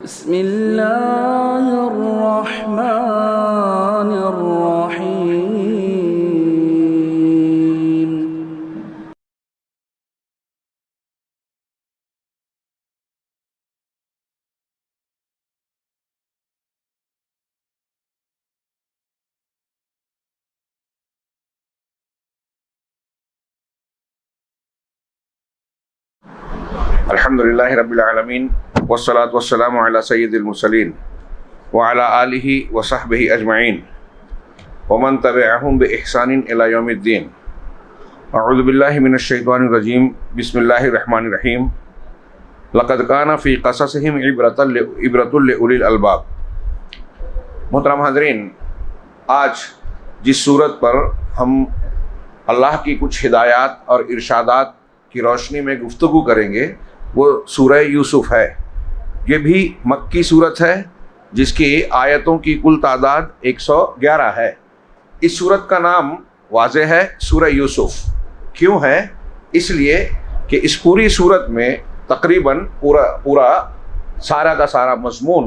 बिस्मिल्लाहिर्रहमानिर्रहीम। अल्हम्दुलिल्लाहि रब्बिल आलमीन वस्सलातु वस्सलामु अला सय्यिदिल मुरसलीन व अला आलिहि व सहबिहि अजमईन व मन तबिअहुम बि इहसानिन इला यौमिद्दीन। अऊज़ु बिल्लाहि मिनश शैतानिर रजीम। बिस्मिल्लाहिर रहमानिर रहीम। लक़द काना फ़ी क़ससिहिम इब्रतुल लिउलिल अलबाब। मोहतरम हाज़रीन, आज जिस सूरत पर हम अल्लाह की कुछ हिदायत और इरशादात की रोशनी में गुफ्तगू करेंगे वो सूरह यूसुफ है। ये भी मक्की सूरत है जिसकी आयतों की कुल तादाद 111 है। इस सूरत का नाम वाज़ेह है सूरह यूसुफ। क्यों है? इसलिए कि इस पूरी सूरत में तकरीबन पूरा सारा का सारा मज़मून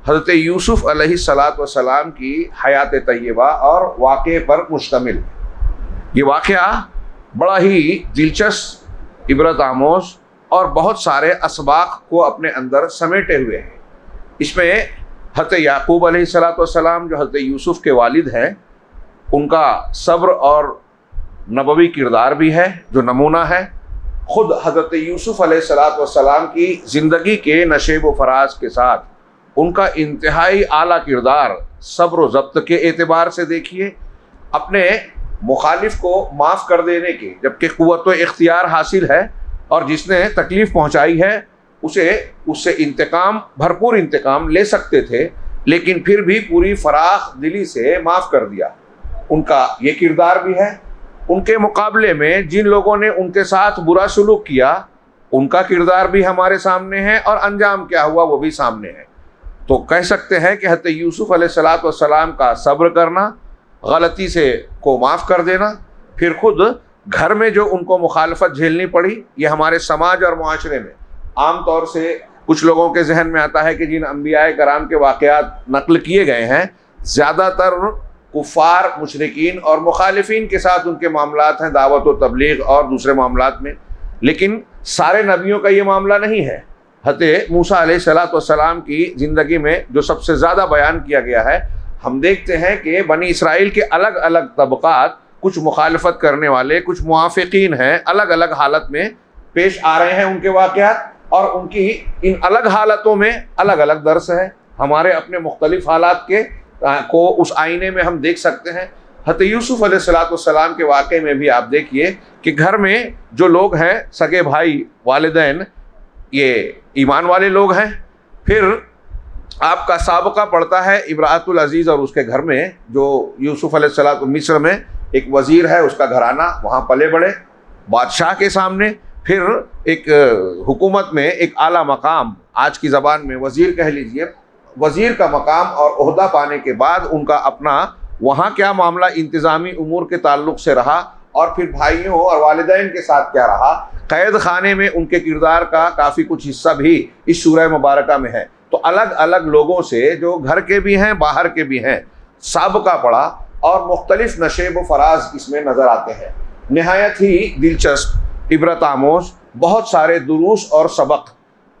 हज़रत यूसुफ अलैहिस्सलातु वस्सलाम की हयात तय्यबा और वाक़े पर मुश्तमिल। ये वाक़या बड़ा ही दिलचस्प, इबरत आमोज़ और बहुत सारे असबाक को अपने अंदर समेटे हुए हैं। इसमें हज़रत याकूब अलैहिस्सलातु वस्सलाम जो हज़रत यूसुफ के वालिद हैं, उनका सब्र और नबवी किरदार भी है जो नमूना है। ख़ुद हज़रत यूसुफ अलैहिस्सलातु वस्सलाम की ज़िंदगी के नशेब व फराज के साथ उनका इंतहाई आला किरदार सब्र व ज़ब्त के एतबार से देखिए। अपने मुखालिफ को माफ़ कर देने की जबकि क़ुव्वत व इख्तियार हासिल है और जिसने तकलीफ़ पहुंचाई है उससे इंतकाम, भरपूर इंतकाम ले सकते थे, लेकिन फिर भी पूरी फराख दिली से माफ़ कर दिया। उनका ये किरदार भी है। उनके मुकाबले में जिन लोगों ने उनके साथ बुरा सलूक किया उनका किरदार भी हमारे सामने है और अंजाम क्या हुआ वो भी सामने है। तो कह सकते हैं कि हज़रत यूसुफ अलैहिस्सलातु वस्सलाम का सब्र करना, गलती से को माफ़ कर देना, फिर खुद घर में जो उनको मुखालफत झेलनी पड़ी, ये हमारे समाज और मुआशरे में आम तौर से कुछ लोगों के जहन में आता है कि जिन अंबियाए कराम के वाक़यात नक़ल किए गए हैं ज़्यादातर कुफ़ार, मुशरिकीन और मुखालिफिन के साथ उनके मामलात हैं, दावत व तबलीग और दूसरे मामलात में। लेकिन सारे नबियों का ये मामला नहीं है। हज़रत मूसा अलैहिस्सलातु वस्सलाम की ज़िंदगी में जो सबसे ज़्यादा बयान किया गया है, हम देखते हैं कि बनी इसराइल के अलग अलग तबक़ात, कुछ मुखालफत करने वाले, कुछ मुआफ़िकीन हैं, अलग अलग हालत में पेश आ रहे हैं उनके वाक़यात, और उनकी इन अलग हालतों में अलग अलग दर्स है। हमारे अपने मुख्तलिफ़ हालात के को उस आईने में हम देख सकते हैं। हज़रत यूसुफ अलैहिस्सलातु वस्सलाम के वाक़े में भी आप देखिए कि घर में जो लोग हैं, सगे भाई, वालिदैन, ये ईमान वाले लोग हैं। फिर आपका साबका पड़ता है इब्रातुल अज़ीज़ और उसके घर में जो यूसुफ अलैहिस्सलाम, मिस्र में एक वज़ीर है, उसका घराना, वहाँ पले बड़े बादशाह के सामने। फिर एक हुकूमत में एक आला मकाम, आज की ज़बान में वज़ीर कह लीजिए, वज़ीर का मकाम और ओहदा पाने के बाद उनका अपना वहाँ क्या मामला इंतज़ामी उमूर के ताल्लुक़ से रहा और फिर भाइयों और वालिदैन के साथ क्या रहा, क़ैद खाने में उनके किरदार का काफ़ी कुछ हिस्सा भी इस सूरह मुबारका में है। तो अलग अलग लोगों से, जो घर के भी हैं बाहर के भी हैं, साबका पड़ा और मुख्तलिफ नशेब व फराज इसमें नज़र आते हैं। नहायत ही दिलचस्प, इबरत आमोज़ बहुत सारे दुरूस और सबक।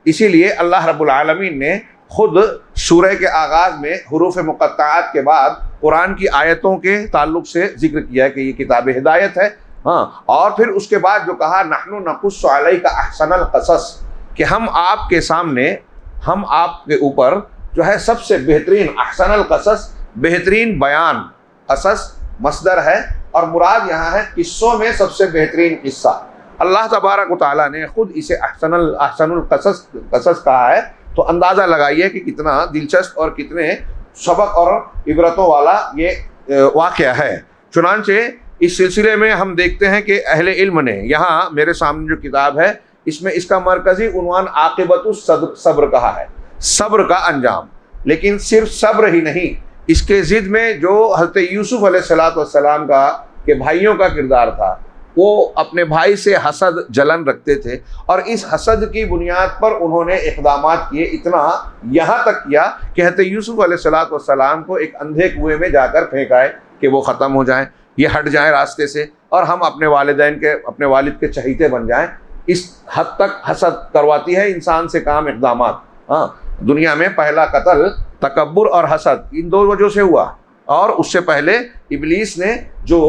इसीलिए अल्लाह रब्बुल आलमीन ने ख़ुद सूरह के आगाज़ में हुरूफ़ मुक़त्तआत के बाद कुरान की आयतों के ताल्लुक़ से ज़िक्र किया कि ये किताब हिदायत है। हाँ, और फिर उसके बाद जो कहा, नहनु नक़ुस्सु अलैका अहसनल क़सस, कि हम आपके सामने, हम आपके ऊपर जो है सबसे बेहतरीन, अहसनल क़सस, बेहतरीन बयान, क़सस मस्दर है और मुराद यहाँ है किस्सों में सबसे बेहतरीन किस्सा। अल्लाह तबारक व तआला ने ख़ुद इसे अहसनुल क़सस कहा है। तो अंदाज़ा लगाइए कि कितना दिलचस्प और कितने सबक और इबरतों वाला ये वाक़या है। चुनांचे इस सिलसिले में हम देखते हैं कि अहले इल्म ने, यहाँ मेरे सामने जो किताब है इसमें इसका मरकज़ी उन्वान आक़िबतुस सब्र कहा है, सब्र का अंजाम। लेकिन सिर्फ सब्र ही नहीं, इसके ज़िद में जो हज़रत यूसुफ अलैहिस्सलातु वस्सलाम का के भाइयों का किरदार था, वो अपने भाई से हसद जलन रखते थे और इस हसद की बुनियाद पर उन्होंने इक़दामात किए, इतना यहाँ तक किया कि हज़रत यूसुफ अलैहिस्सलाम को एक अंधे कुएं में जाकर फेंकाए कि वो ख़त्म हो जाएं, ये हट जाएं रास्ते से और हम अपने वालिद के चहीते बन जाएं। इस हद तक हसद करवाती है इंसान से काम इक़दामात। हाँ, दुनिया में पहला कत्ल तकब्बुर और हसद इन दो वजहों से हुआ, और उससे पहले इब्लीस ने जो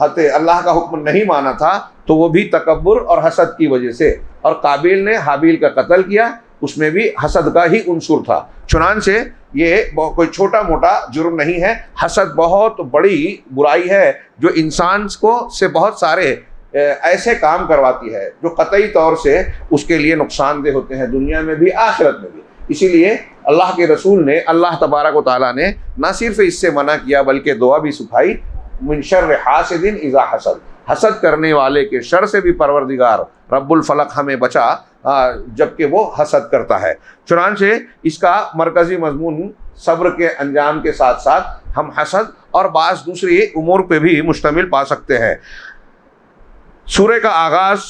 अल्लाह का हुक्म नहीं माना था तो वो भी तकब्बुर और हसद की वजह से, और काबिल ने हाबिल का कत्ल किया, उसमें भी हसद का ही उनसुर था। चुनांचे ये कोई छोटा मोटा जुर्म नहीं है, हसद बहुत बड़ी बुराई है जो इंसान को से बहुत सारे ऐसे काम करवाती है जो कतई तौर से उसके लिए नुकसानदेह होते हैं, दुनिया में भी आखिरत में भी। इसीलिए अल्लाह के रसूल ने, अल्लाह तबारक व तआला ने न सिर्फ इससे मना किया बल्कि दुआ भी सिखाई, मिन शर्रि हासिदिन इज़ा हसद, हसद करने वाले के शर से भी परवरदिगार रब्बुल फलक हमें बचा जबकि वो हसद करता है। चुनांचे इसका मरकज़ी मजमून सब्र के अंजाम के साथ साथ हम हसद और बाज़ दूसरी उमूर पे भी मुश्तमिल पा सकते हैं। सूरह का आगाज़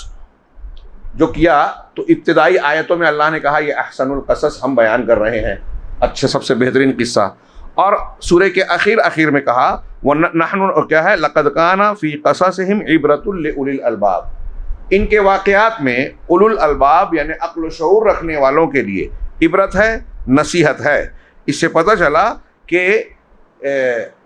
जो किया तो इब्तिदाई आयतों में अल्लाह ने कहा ये अहसनुल क़सस हम बयान कर रहे हैं, अच्छे सबसे बेहतरीन किस्सा, और सूरह के आखिर में कहा वो नहनु क्या है, लक़द काना फ़ी क़ससिहिम इब्रतुल लिउलिल अलबाब, इनके वाक़यात में उलुल अलबाब यानी अक्ल शऊर रखने वालों के लिए इबरत है, नसीहत है। इससे पता चला कि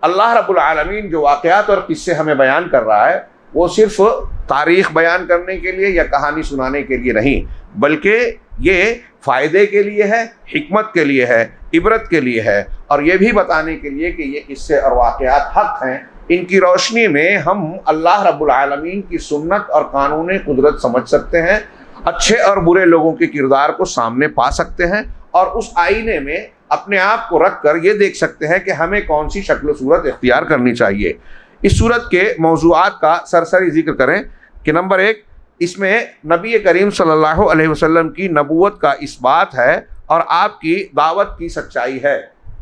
अल्लाह रब्बुल आलमीन जो वाक़यात और किस्से हमें बयान कर रहा है वो सिर्फ तारीख़ बयान करने के लिए या कहानी सुनाने के लिए नहीं, बल्कि ये फ़ायदे के लिए है, हिकमत के लिए है, इबरत के लिए है, और ये भी बताने के लिए कि ये किस्से और वाक़यात हक़ हैं। इनकी रोशनी में हम अल्लाह रब्बुल आलमीन की सुन्नत और कानून कुदरत समझ सकते हैं, अच्छे और बुरे लोगों के किरदार को सामने पा सकते हैं, और उस आईने में अपने आप को रख कर ये देख सकते हैं कि हमें कौन सी शक्ल सूरत इख्तियार करनी चाहिए। इस सूरत के मौज़ूआत का सरसरी जिक्र करें कि नंबर 1, इसमें नबी करीम सल्लल्लाहु अलैहि वसल्लम की नबूवत का इस्बात है और आपकी दावत की सच्चाई है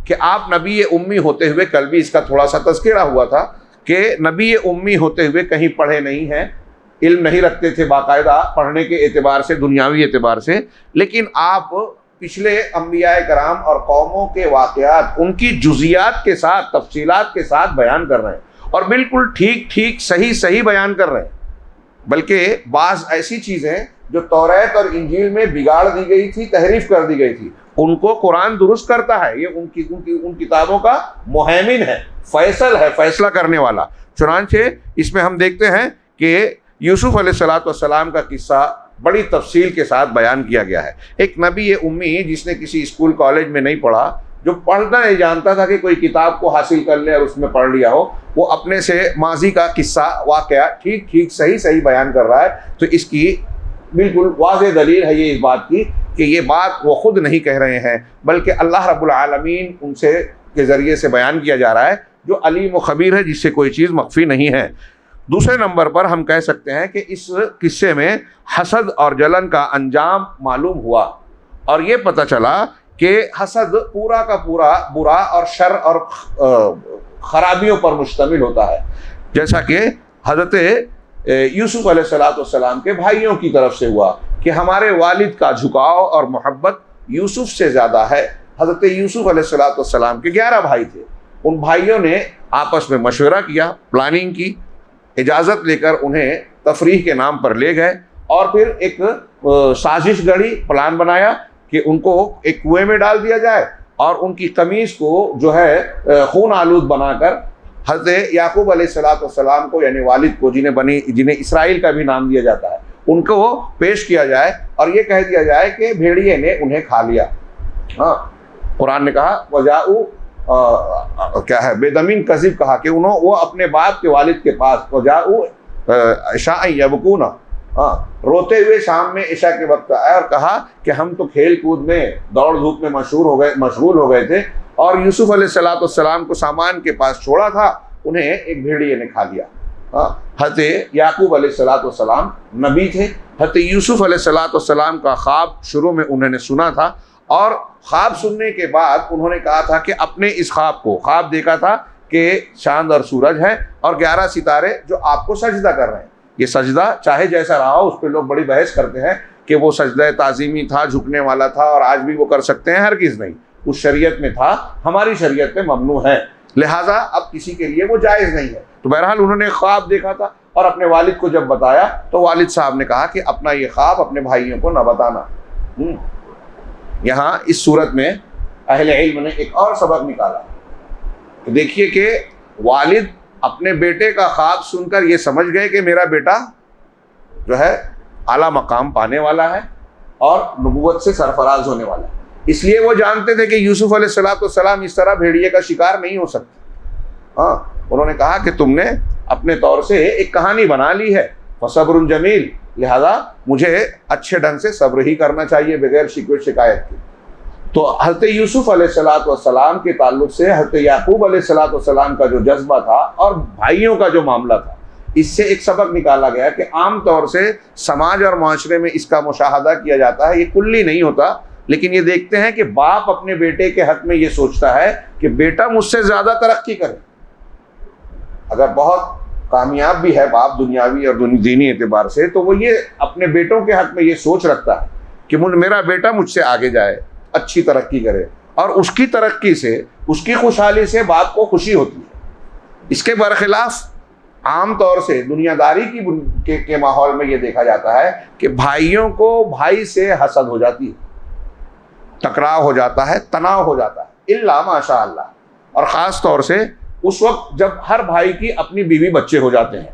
कि आप नबी उम्मी होते हुए, कल भी इसका थोड़ा सा तज़किरा हुआ था कि नबी उम्मी होते हुए कहीं पढ़े नहीं हैं, इल्म नहीं रखते थे बाकायदा पढ़ने के एतबार से, दुनियावी एतबार से, लेकिन आप पिछले अंबियाए कराम और कौमों के वाक़यात उनकी जुज़ियात के साथ, तफसीलात के साथ बयान कर रहे हैं, और बिल्कुल ठीक सही बयान कर रहे हैं। बल्कि बाज़ ऐसी चीज़ें जो तौरात और इंजील में बिगाड़ दी गई थी, तहरीफ कर दी गई थी, उनको कुरान दुरुस्त करता है। ये उन किताबों का मुहैमिन है, फैसल है, फैसला करने वाला। चुनांचे इसमें हम देखते हैं कि यूसुफ अलैहिस्सलाम का किस्सा बड़ी तफसील के साथ बयान किया गया है। एक नबी उम्मी जिसने किसी स्कूल कॉलेज में नहीं पढ़ा, जो पढ़ना नहीं जानता था कि कोई किताब को हासिल कर ले और उसमें पढ़ लिया हो, वो अपने से माजी का किस्सा वाक़या ठीक सही बयान कर रहा है। तो इसकी बिल्कुल वाज़ेह दलील है ये इस बात की कि ये बात वो ख़ुद नहीं कह रहे हैं, बल्कि अल्लाह रब्बुल आलमीन उनसे के ज़रिए से बयान किया जा रहा है, जो अलीम व ख़बीर है, जिससे कोई चीज़ मख्फी नहीं है। दूसरे नंबर पर हम कह सकते हैं कि इस किस्से में हसद और जलन का अंजाम मालूम हुआ, और ये पता चला कि हसद पूरा का पूरा बुरा और शर और ख़राबियों पर मुश्तमिल होता है। जैसा कि हज़रत यूसुफ अलैहिस्सलाम के भाइयों की तरफ से हुआ कि हमारे वालिद का झुकाव और मोहब्बत यूसुफ से ज़्यादा है। हज़रत यूसुफ अलैहिस्सलाम के 11 भाई थे, उन भाइयों ने आपस में मशवरा किया, प्लानिंग की, इजाज़त लेकर उन्हें तफरीह के नाम पर ले गए, और फिर एक साजिश गढ़ी, प्लान बनाया कि उनको एक कुएं में डाल दिया जाए और उनकी कमीज़ को जो है खून आलूद बनाकर हज़रत याकूब अलैहिस्सलाम को, यानी वालिद को, जिन्हें इसराइल का भी नाम दिया जाता है, उनको पेश किया जाए और ये कह दिया जाए कि भेड़िए ने उन्हें खा लिया। हाँ, कुरान ने कहा वजाऊ क्या है, बेदमीन कज़िब कहा कि वो अपने बाप के वालिद के पास वजाऊ इशा यबकूना, हाँ, रोते हुए शाम में इशा के वक्त आया और कहा कि हम तो खेल कूद में, दौड़ धूप में मशगूल हो गए थे, और यूसुफ अलैहिस्सलाम को सामान के पास छोड़ा था, उन्हें एक भेड़िए ने खा लिया। हज़रत याकूब अलैहिस्सलाम नबी थे। हज़रत यूसुफ अलैहिस्सलाम का ख्वाब शुरू में उन्होंने सुना था, और ख्वाब सुनने के बाद उन्होंने कहा था कि अपने इस ख्वाब देखा था कि चांद और सूरज है और 11 सितारे जो आपको सजदा कर रहे हैं। ये सजदा चाहे जैसा रहा हो, उस पर लोग बड़ी बहस करते हैं कि वो सजदा ताज़ीमी था, झुकने वाला था, और आज भी वो कर सकते हैं, हरगिज़ नहीं। उस शरीयत में था, हमारी शरीयत में ममनू है, लिहाजा अब किसी के लिए वो जायज़ नहीं है। तो बहरहाल उन्होंने ख्वाब देखा था और अपने वालिद को जब बताया तो वालिद साहब ने कहा कि अपना ये ख्वाब अपने भाइयों को न बताना। यहाँ इस सूरत में अहले इल्म ने एक और सबक निकाला। तो देखिए कि वालिद अपने बेटे का ख्वाब सुनकर ये समझ गए कि मेरा बेटा जो है आला मकाम पाने वाला है और नबूवत से सरफराज होने वाला है। इसलिए वो जानते थे कि यूसुफ अलैहिस्सलाम इस तरह भेड़िए का शिकार नहीं हो सकते। हाँ, उन्होंने कहा कि तुमने अपने तौर से एक कहानी बना ली है, फसब्रुन जमील, लिहाजा मुझे अच्छे ढंग से सब्र ही करना चाहिए बगैर शिकवे शिकायत के। तो हज़रत यूसुफ अलैहिस्सलाम के ताल्लुक से हज़रत याकूब अलैहिस्सलाम का जो जज्बा था और भाइयों का जो मामला था, इससे एक सबक निकाला गया कि आम तौर से समाज और माशरे में इसका मुशाहदा किया जाता है, ये कुल्ली नहीं होता, लेकिन ये देखते हैं कि बाप अपने बेटे के हक में ये सोचता है कि बेटा मुझसे ज़्यादा तरक्की करे। अगर बहुत कामयाब भी है बाप दुनियावी और दीनी एतबार से, तो वो ये अपने बेटों के हक में ये सोच रखता है कि मेरा बेटा मुझसे आगे जाए, अच्छी तरक्की करे, और उसकी तरक्की से, उसकी खुशहाली से बाप को खुशी होती है। इसके बरखिलाफ आम तौर से दुनियादारी के माहौल में ये देखा जाता है कि भाइयों को भाई से हसद हो जाती है, टकराव हो जाता है, तनाव हो जाता है, इल्ला माशाअल्लाह। और ख़ास तौर से उस वक्त जब हर भाई की अपनी बीवी बच्चे हो जाते हैं,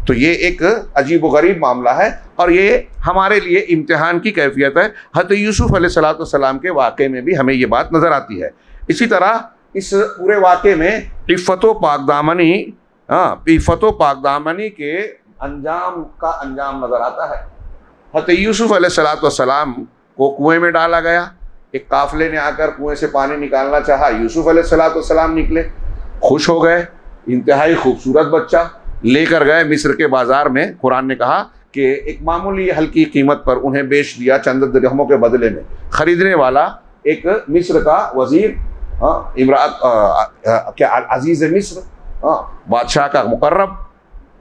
तो ये एक अजीब व गरीब मामला है और ये हमारे लिए इम्तिहान की कैफियत है। हज़रत यूसुफ अलैहिस्सलाम के वाक़े में भी हमें ये बात नज़र आती है। इसी तरह इस पूरे वाक़े में इफ़्फ़त व पाकदामनी के अंजाम का अंजाम नज़र आता है। हज़रत यूसुफ अलैहिस्सलाम को कुएं में डाला गया, एक काफ़िले ने आकर कुएं से पानी निकालना चाहा, यूसुफ अलैहिस्सलाम निकले, खुश हो गए, इंतहाई खूबसूरत बच्चा लेकर गए मिस्र के बाज़ार में। कुरान ने कहा कि एक मामूली हल्की कीमत पर उन्हें बेच दिया, चंद दिरहमों के बदले में। ख़रीदने वाला एक मिस्र का वज़ीर, अजीज़ मिस्र, बादशाह का मुकर्रब,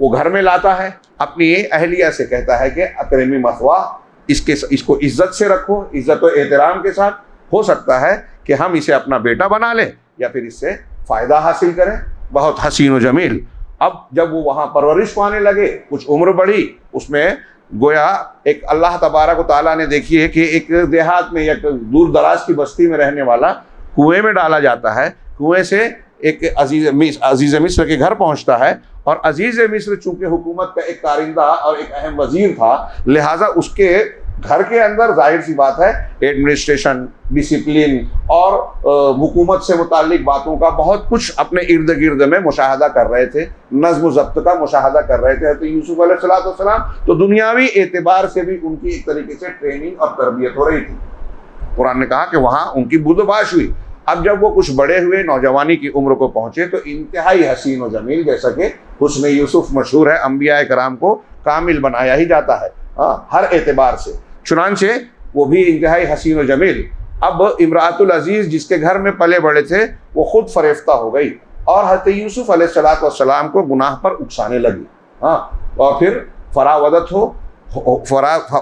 वो घर में लाता है, अपनी अहलिया से कहता है कि अकरमी मसवा, इसको इज़्ज़त से रखो, इज़्ज़त व एहतराम के साथ, हो सकता है कि हम इसे अपना बेटा बना लें या फिर इससे फ़ायदा हासिल करें। बहुत हसीन व जमील। अब जब वो वहाँ परवरिश पाने लगे, कुछ उम्र बढ़ी, उसमें गोया एक अल्लाह तबारक व तआला ने देखिए कि एक देहात में, एक दूर दराज की बस्ती में रहने वाला कुएं में डाला जाता है। कुएं से एक अजीज़ मिस्र के घर पहुँचता है, और अजीज़ मिस्र चूँकि हुकूमत का एक कारिंदा और एक अहम वज़ीर था, लिहाजा उसके घर के अंदर जाहिर सी बात है एडमिनिस्ट्रेशन, डिसिप्लिन और हुकूमत से मुताल्लिक बातों का बहुत कुछ अपने इर्द गिर्द में मुशाहदा कर रहे थे, नज़्म ज़ब्त का मुशाहदा कर रहे थे। तो यूसुफ अलैहिस्सलाम तो दुनियावी एतबार से भी उनकी एक तरीके से ट्रेनिंग और तरबियत हो रही थी। कुरान ने कहा कि वहाँ उनकी बुदबाश हुई। अब जब वो कुछ बड़े हुए, नौजवानी की उम्र को पहुँचे, तो इंतहाई हसीन व जमील, जैसा कि हुस्न यूसुफ मशहूर है, अम्बिया कराम को कामिल बनाया ही जाता है हर एतबार से। चुनांचे वो भी इंतहाई हसीन व जमील। अब इमरातुल अजीज़ जिसके घर में पले बड़े थे, वो खुद फरेफ्ता हो गई और हज़रत यूसुफ अलैहिस्सलाम को गुनाह पर उकसाने लगी। और फिर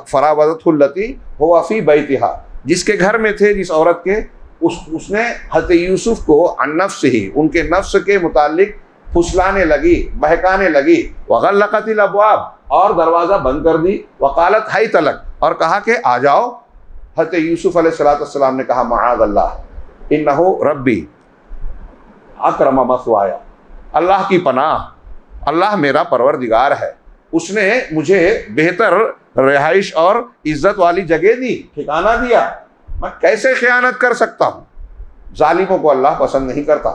फरावदतहुल्लती हुवा फी बैतिहा, जिसके घर में थे, जिस औरत के, उसने हज़रत यूसुफ को अन नफ्स ही, उनके नफ्स के मुतालिक फुसलाने लगी, बहकाने लगी। वग़ल्लक़तिल अब्वाब, और दरवाज़ा बंद कर दी। वक़ालत हाय तलक, और कहा कि आ जाओ। हज़रत यूसुफ अलैहिस्सलाम ने कहा मआज़ल्लाह इन्नहु रब्बी अकरम मसवाया, अल्लाह की पनाह, अल्लाह मेरा परवरदिगार है, उसने मुझे बेहतर रिहाइश और इज़्ज़त वाली जगह दी, ठिकाना दिया, मैं कैसे ख़यानत कर सकता हूँ? जालिमों को अल्लाह पसंद नहीं करता।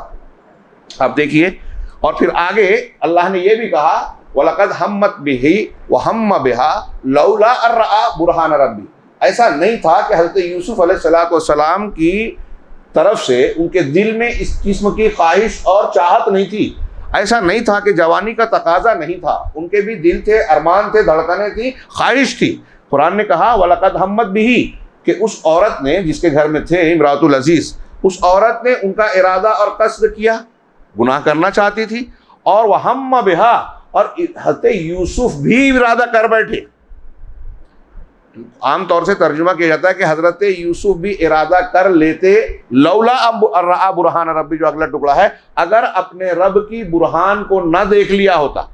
अब देखिए, और फिर आगे अल्लाह ने यह भी कहा वलक़द हम्मत बिही व हम्म बिहा लौला अर्रा बुरहान रब्बी। ऐसा नहीं था कि हज़रत यूसुफ अलैहिस्सलाम की तरफ से उनके दिल में इस किस्म की ख्वाहिश और चाहत नहीं थी। ऐसा नहीं था कि जवानी का तकाजा नहीं था, उनके भी दिल थे, अरमान थे, धड़कनें थी, ख्वाहिश थी। कुरान ने कहा वलक़द हम्मत बिही, कि उस औरत ने, जिसके घर में थे इमरातुल अजीज़, उस औरत ने उनका इरादा और कस्द किया, गुनाह करना चाहती थी। और वह हम्म बिहा, और हज़रत यूसुफ भी इरादा कर बैठे। आमतौर से तर्जुमा किया जाता है कि हजरत यूसुफ भी इरादा कर लेते, लौला अब बुरहान रब्बी, जो अगला टुकड़ा है, अगर अपने रब की बुरहान को ना देख लिया होता,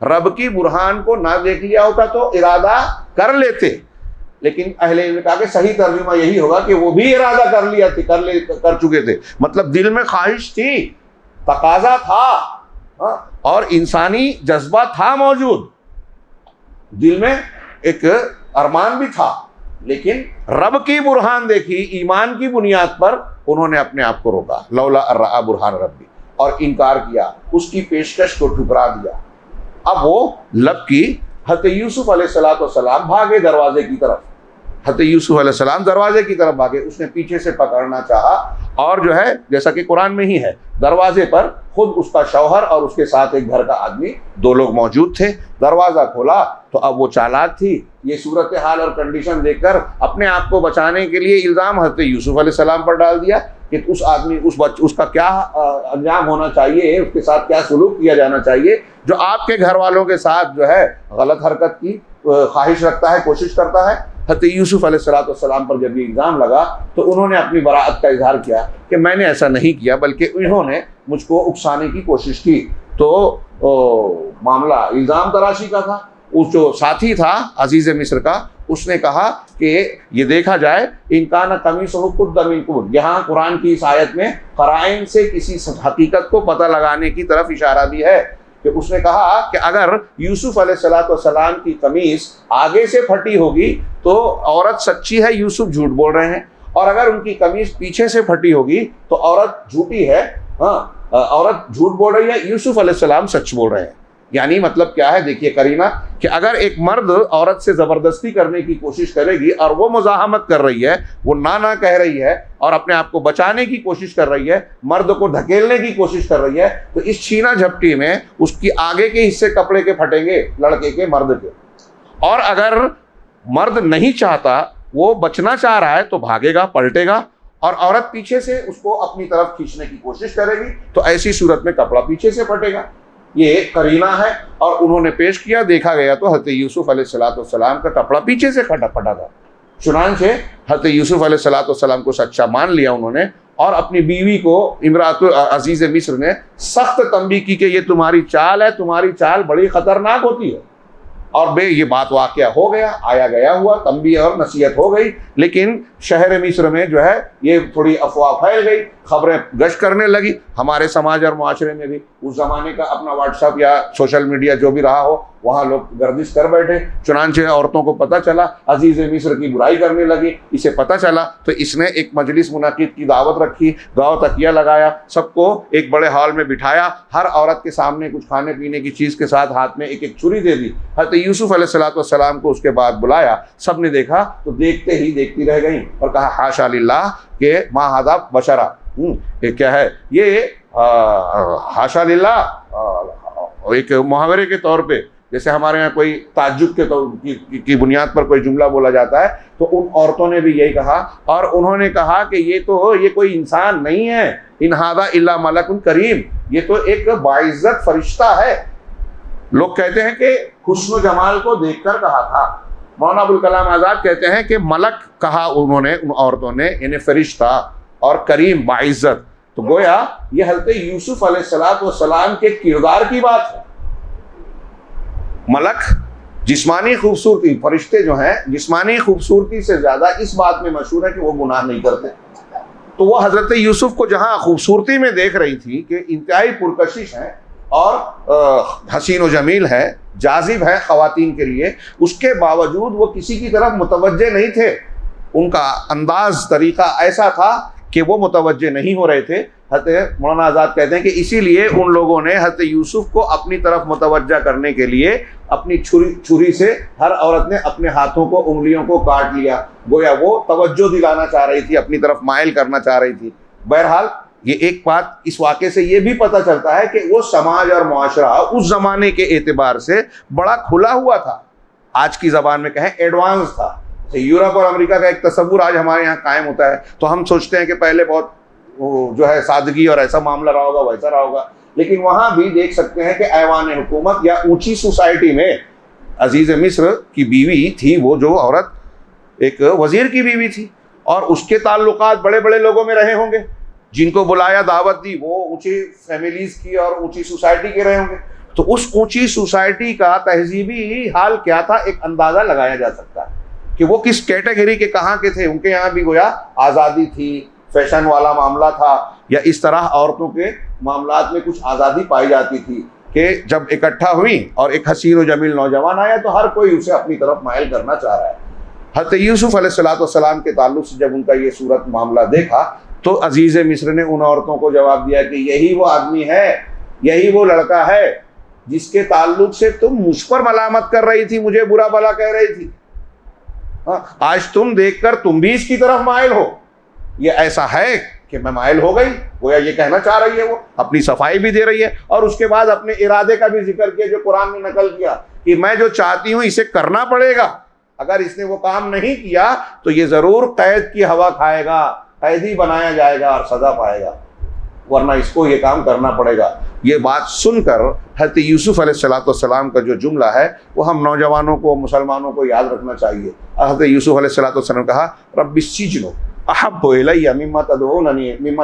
रब की बुरहान को ना देख लिया होता तो इरादा कर लेते। लेकिन अहले इल्म ने कहा कि सही तर्जुमा यही होगा कि वो भी इरादा कर लिया थे, कर चुके थे। मतलब दिल में ख्वाहिश थी, तकाजा था, और इंसानी जज्बा था मौजूद, दिल में एक अरमान भी था, लेकिन रब की बुरहान देखी, ईमान की बुनियाद पर उन्होंने अपने आप को रोका, लौला अर्रा बुरहान रब्बी, और इनकार किया, उसकी पेशकश को ठुकरा दिया। अब वो लब की हज़रत यूसुफ अलैहिस्सलाम भागे दरवाजे की तरफ, हज़रत यूसुफ अलैहिस्सलाम दरवाजे की तरफ भागे, उसने पीछे से पकड़ना चाहा, और जो है जैसा कि कुरान में ही है, दरवाजे पर खुद उसका शौहर और उसके साथ एक घर का आदमी, 2 लोग मौजूद थे। दरवाज़ा खोला तो अब वो चालाक थी, ये सूरत हाल और कंडीशन देखकर अपने आप को बचाने के लिए इल्ज़ाम हज़रत यूसुफ अलैहिस्सलाम पर डाल दिया कि उस आदमी, उसका क्या अंजाम होना चाहिए, उसके साथ क्या सलूक किया जाना चाहिए, जो आपके घर वालों के साथ जो है गलत हरकत की ख्वाहिश रखता है, कोशिश करता है। हज़रत यूसुफ अलैहिस्सलाम पर जब ये इल्ज़ाम लगा तो उन्होंने अपनी बराअत का इजहार किया कि मैंने ऐसा नहीं किया, बल्कि इन्होंने मुझको उकसाने की कोशिश की। तो मामला इल्ज़ाम तराशी का था। उस जो साथी था अजीज़ मिस्र का, उसने कहा कि ये देखा जाए, इनका न कमीसहु कुद्द मिन कुब्र, यहाँ कुरान की इस आयत में क़राइन से किसी हकीकत को पता लगाने की तरफ इशारा भी है कि उसने कहा कि अगर यूसुफ अलैहिस्सलाम की कमीज आगे से फटी होगी तो औरत सच्ची है, यूसुफ झूठ बोल रहे हैं, और अगर उनकी कमीज पीछे से फटी होगी तो औरत झूठी है, औरत झूठ बोल रही है, यूसुफ अलैहिस्सलाम सच बोल रहे हैं। यानी मतलब क्या है, देखिए करीना, कि अगर एक मर्द औरत से ज़बरदस्ती करने की कोशिश करेगी और वो मुज़ाहमत कर रही है, वो ना कह रही है और अपने आप को बचाने की कोशिश कर रही है, मर्द को धकेलने की कोशिश कर रही है, तो इस छीना झपटी में उसकी आगे के हिस्से कपड़े के फटेंगे, लड़के के, मर्द के। और अगर मर्द नहीं चाहता, वो बचना चाह रहा है, तो भागेगा, पलटेगा, और औरत पीछे से उसको अपनी तरफ खींचने की कोशिश करेगी, तो ऐसी सूरत में कपड़ा पीछे से फटेगा। ये करीना है, और उन्होंने पेश किया, देखा गया तो हज़रत यूसुफ अलैहिस्सलाम का कपड़ा पीछे से फटा था। चुनांचे हज़रत यूसुफ अलैहिस्सलाम को सच्चा मान लिया उन्होंने, और अपनी बीवी को, इमरात अजीज़ मिस्र ने सख्त तंबीह की कि ये तुम्हारी चाल है, तुम्हारी चाल बड़ी ख़तरनाक होती है। और ये बात वाक़या हो गया, आया गया हुआ, तंबीह और नसीहत हो गई। लेकिन शहर मिस्र में जो है ये थोड़ी अफवाह फैल गई, खबरें गश्त करने लगी, हमारे समाज और मुआशरे में भी। उस ज़माने का अपना व्हाट्सएप या सोशल मीडिया जो भी रहा हो, वहाँ लोग गर्दिश कर बैठे। चुनांचे औरतों को पता चला, अजीज़ मिस्र की बुराई करने लगी। इसे पता चला तो इसने एक मजलिस मुनाकिद की दावत रखी, गाँव तकिया लगाया, सबको एक बड़े हॉल में बिठाया, हर औरत के सामने कुछ खाने पीने की चीज़ के साथ हाथ में एक छुरी दे दी। हज़रत यूसुफ अलैहिस्सलाम को उसके बाद बुलाया, सब ने देखा तो देखते ही देखती रह गई और कहा हाशा लिल्लाह के मा हादा बशरा, ये क्या है, ये हाशा लिल्लाह एक मुहावरे के तौर पे, जैसे हमारे यहाँ कोई ताज्जुब के की बुनियाद पर कोई जुमला बोला जाता है, तो उन औरतों ने भी यही कहा, और उन्होंने कहा कि ये कोई इंसान नहीं है, इन हादा इल्ला मलकुन करीम, ये तो एक बाइज्जत फरिश्ता है। लोग कहते हैं कि हुस्न जमाल को देखकर कहा था। मौलाना अबुल कलाम आज़ाद कहते हैं कि मलक कहा उन्होंने, उन औरतों ने, यानी फरिश्ता, और करीम बाइज्जत। तो गोया ये हज़रत यूसुफ अलैहिस्सलाम के किरदार की बात है। मलक जिस्मानी खूबसूरती, फरिश्ते जो हैं जिस्मानी खूबसूरती से ज़्यादा इस बात में मशहूर है कि वो गुनाह नहीं करते। तो वो हज़रत यूसुफ को जहाँ खूबसूरती में देख रही थी कि इंतहाई पुरकशिश हैं और हसीन व जमील है, जाजिब है ख़वातीन के लिए, उसके बावजूद वो किसी की तरफ मुतवज्जे नहीं थे। उनका अंदाज, तरीक़ा ऐसा था कि वो मुतवज्जे नहीं हो रहे थे। हज़रत मौलाना आज़ाद कहते हैं कि इसीलिए उन लोगों ने हज़रत यूसुफ को अपनी तरफ मुतवज्जा करने के लिए अपनी छुरी से हर औरत ने अपने हाथों को, उंगलियों को काट लिया, गोया वो तवज्जो दिलाना चाह रही थी, अपनी तरफ माइल करना चाह रही थी। बहरहाल ये एक बात इस वाक़े से ये भी पता चलता है कि वो समाज और मुआशरा उस ज़माने के एतबार से बड़ा खुला हुआ था, आज की ज़बान में कहें एडवांस था। यूरोप और अमेरिका का एक तस्वुर आज हमारे यहाँ कायम होता है, तो हम सोचते हैं कि पहले बहुत जो है सादगी और ऐसा मामला रहा होगा, वैसा रहा होगा। लेकिन वहां भी देख सकते हैं कि ऐवान हुकूमत या ऊंची सोसाइटी में अजीज मिस्र की बीवी थी, वो जो औरत एक वजीर की बीवी थी, और उसके ताल्लुकात बड़े बड़े लोगों में रहे होंगे, जिनको बुलाया दावत दी वो ऊंची फैमिलीज की और ऊंची सोसाइटी के रहे होंगे। तो उस ऊंची सोसाइटी का तहजीबी हाल क्या था, एक अंदाजा लगाया जा सकता है कि वो किस कैटेगरी के कहाँ के थे। उनके यहाँ भी गोया आज़ादी थी, फैशन वाला मामला था, या इस तरह औरतों के मामलात में कुछ आज़ादी पाई जाती थी कि जब इकट्ठा हुई और एक हसीन व जमील नौजवान आया तो हर कोई उसे अपनी तरफ माइल करना चाह रहा है। हज़रत यूसुफ अलैहिस्सलाम के ताल्लुक से जब उनका ये सूरत मामला देखा तो अजीज़ मिस्र ने उन औरतों को जवाब दिया कि यही वो आदमी है, यही वो लड़का है जिसके ताल्लुक से तुम मुझ पर मलामत कर रही थी, मुझे बुरा भला कह रही थी। हाँ, आज तुम देखकर तुम भी इसकी तरफ माइल हो। ये ऐसा है कि मैं माइल हो गई, गोया ये कहना चाह रही है, वो अपनी सफाई भी दे रही है और उसके बाद अपने इरादे का भी जिक्र किया जो कुरान में नकल किया कि मैं जो चाहती हूं इसे करना पड़ेगा, अगर इसने वो काम नहीं किया तो ये जरूर कैद की हवा खाएगा, कैदी बनाया जाएगा और सजा पाएगा, वरना इसको ये काम करना पड़ेगा। ये बात सुनकर हज़रत यूसुफ अलैहिस्सलाम का जो जुमला है वो हम नौजवानों को, मुसलमानों को याद रखना चाहिए। हज़रत यूसुफ अलैहिस्सलाम ने कहा रब्बिस्सिज्नु अहब्बु इलैया मिम्मा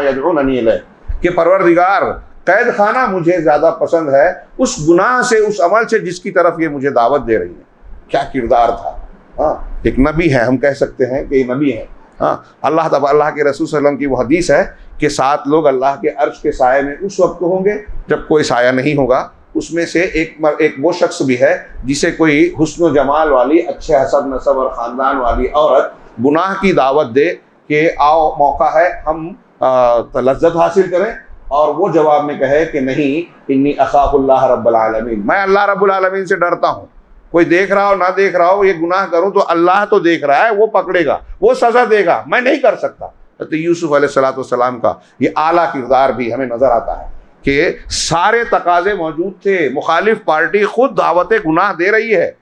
यदऊननी इलैह, कि परवरदिगार कैद खाना मुझे ज़्यादा पसंद है उस गुनाह से, उस अमल से जिसकी तरफ ये मुझे दावत दे रही है। क्या किरदार था। हाँ, एक नबी है, हम कह सकते हैं कि नबी है। हाँ, अल्लाह के रसूल सल्लल्लाहु अलैहि वसल्लम की वो हदीस है कि 7 लोग अल्लाह के अर्श के साये में उस वक्त होंगे जब कोई साया नहीं होगा। उसमें से एक वो शख्स भी है जिसे कोई हुस्न जमाल वाली, अच्छे हसब नसब और ख़ानदान वाली औरत गुनाह की दावत दे कि आओ मौका है हम लज्जत हासिल करें, और वो जवाब में कहे कि नहीं, इन्नी अख़ाफ़ुल्लाह रब्बुल आलमीन, मैं अल्लाह रब्बुल आलमीन से डरता हूँ। कोई देख रहा हो ना देख रहा हो, ये गुनाह करूं तो अल्लाह तो देख रहा है, वो पकड़ेगा, वो सजा देगा, मैं नहीं कर सकता। तो यूसुफ अलैहिस्सलाम का ये आला किरदार भी हमें नजर आता है कि सारे तकाजे मौजूद थे, मुखालिफ पार्टी खुद दावत गुनाह दे रही है,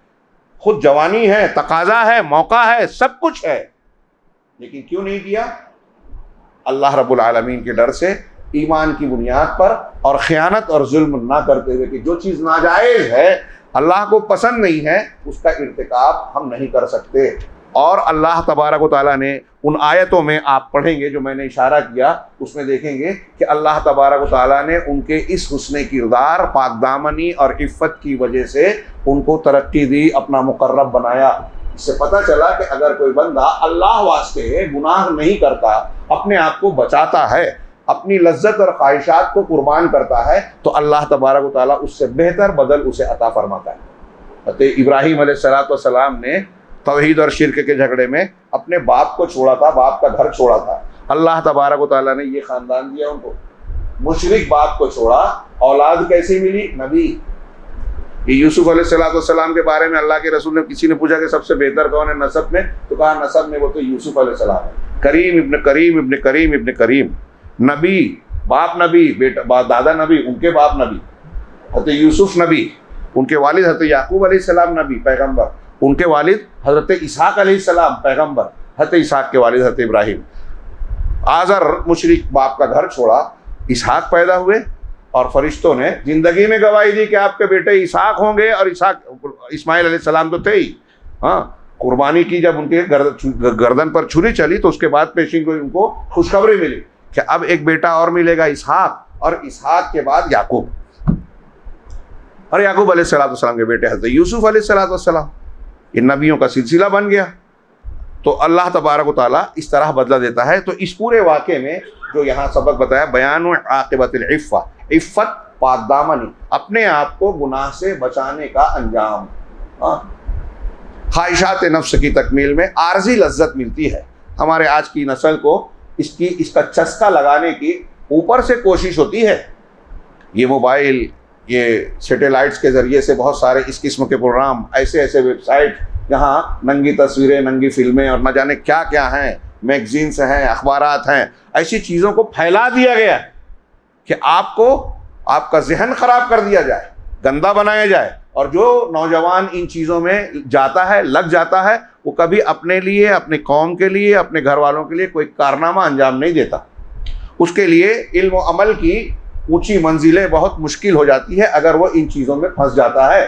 खुद जवानी है, तकाजा है, मौका है, सब कुछ है, लेकिन क्यों नहीं किया? अल्लाह रब्बुल आलमीन के डर से, ईमान की बुनियाद पर और ख़यानत और जुल्म ना करते हुए कि जो चीज़ नाजायज़ है, अल्लाह को पसंद नहीं है, उसका इर्तिकाब हम नहीं कर सकते। और अल्लाह तबारक व तआला ने उन आयतों में, आप पढ़ेंगे जो मैंने इशारा किया, उसमें देखेंगे कि अल्लाह तबारक व तआला ने उनके इस हुस्न किरदार, पाकदामनी और इफ़्फ़त की वजह से उनको तरक्की दी, अपना मुकर्रब बनाया। इससे पता चला कि अगर कोई बंदा अल्लाह वास्ते गुनाह नहीं करता, अपने आप को बचाता है, अपनी लज्जत और ख्वाहिशात को कुर्बान करता है, तो अल्लाह तबारक व तआला उससे बेहतर बदल उसे अता फरमाता है। हज़रत इब्राहीम अलैहिस्सलाम ने तौहीद और शिर्क के झगड़े में अपने बाप को छोड़ा था, बाप का घर छोड़ा था। अल्लाह तबारक व तआला ने ये ख़ानदान दिया उनको। मुशरिक बाप को छोड़ा, औलाद कैसी मिली? नबी। ये यूसुफ अलैहिस्सलाम के बारे में अल्लाह के रसूल ने, किसी ने पूछा कि सबसे बेहतर कौन है नसब में, तो कहा नसब में वो तो यूसुफ अलैहिस्सलाम है। करीम इब्न करीम इब्न करीम इब्न करीम, नबी, बाप नबी, बेटा दादा नबी, उनके बाप नबी। हज़रत यूसुफ नबी, उनके वालिद हज़रत याकूब अलैहिस्सलाम नबी पैगंबर, उनके वालिद हज़रत इसहाक अलैहिस्सलाम पैगंबर, हज़रत इसहाक के वालिद हज़रत इब्राहीम। आज़र मुशरिक बाप का घर छोड़ा, इसहाक पैदा हुए और फरिश्तों ने जिंदगी में गवाही दी कि आपके बेटे इसहाक होंगे, और इसहाक इस्माइल अलैहिस्सलाम तो थे ही। हाँ, कुर्बानी की जब उनके गर्दन पर छुरी चली तो उसके बाद पेशी को उनको खुशखबरी मिली कि अब एक बेटा और मिलेगा, इसहाक, और इसहाक के बाद याकूब, और याकूब अलैहिस्सलाम के बेटे हज़रत यूसुफ अलैहिस्सलाम। इन नबियों का सिलसिला बन गया। तो अल्लाह तबारक व तआला इस तरह बदला देता है। तो इस पूरे वाक़े में जो यहाँ सबक बताया, बयान आक़िबतिल इफ़्फ़ा, इफ़्फ़त पाकदामनी, अपने आप को गुनाह से बचाने का अंजाम। ख्वाहिशात नफ्स की तकमील में आर्जी लज्जत मिलती है। हमारे आज की नस्ल को इसका चस्का लगाने की ऊपर से कोशिश होती है। ये मोबाइल, ये सैटेलाइट्स के ज़रिए से बहुत सारे इस किस्म के प्रोग्राम, ऐसे ऐसे वेबसाइट जहाँ नंगी तस्वीरें, नंगी फिल्में और न जाने क्या क्या हैं, मैगजीन्स हैं, अखबारात हैं, ऐसी चीज़ों को फैला दिया गया कि आपको, आपका जहन ख़राब कर दिया जाए, गंदा बनाया जाए। और जो नौजवान इन चीज़ों में जाता है, लग जाता है, वो कभी अपने लिए, अपने कौम के लिए, अपने घर वालों के लिए कोई कारनामा अंजाम नहीं देता। उसके लिए इल्म व अमल की ऊंची मंजिलें बहुत मुश्किल हो जाती है अगर वो इन चीज़ों में फंस जाता है।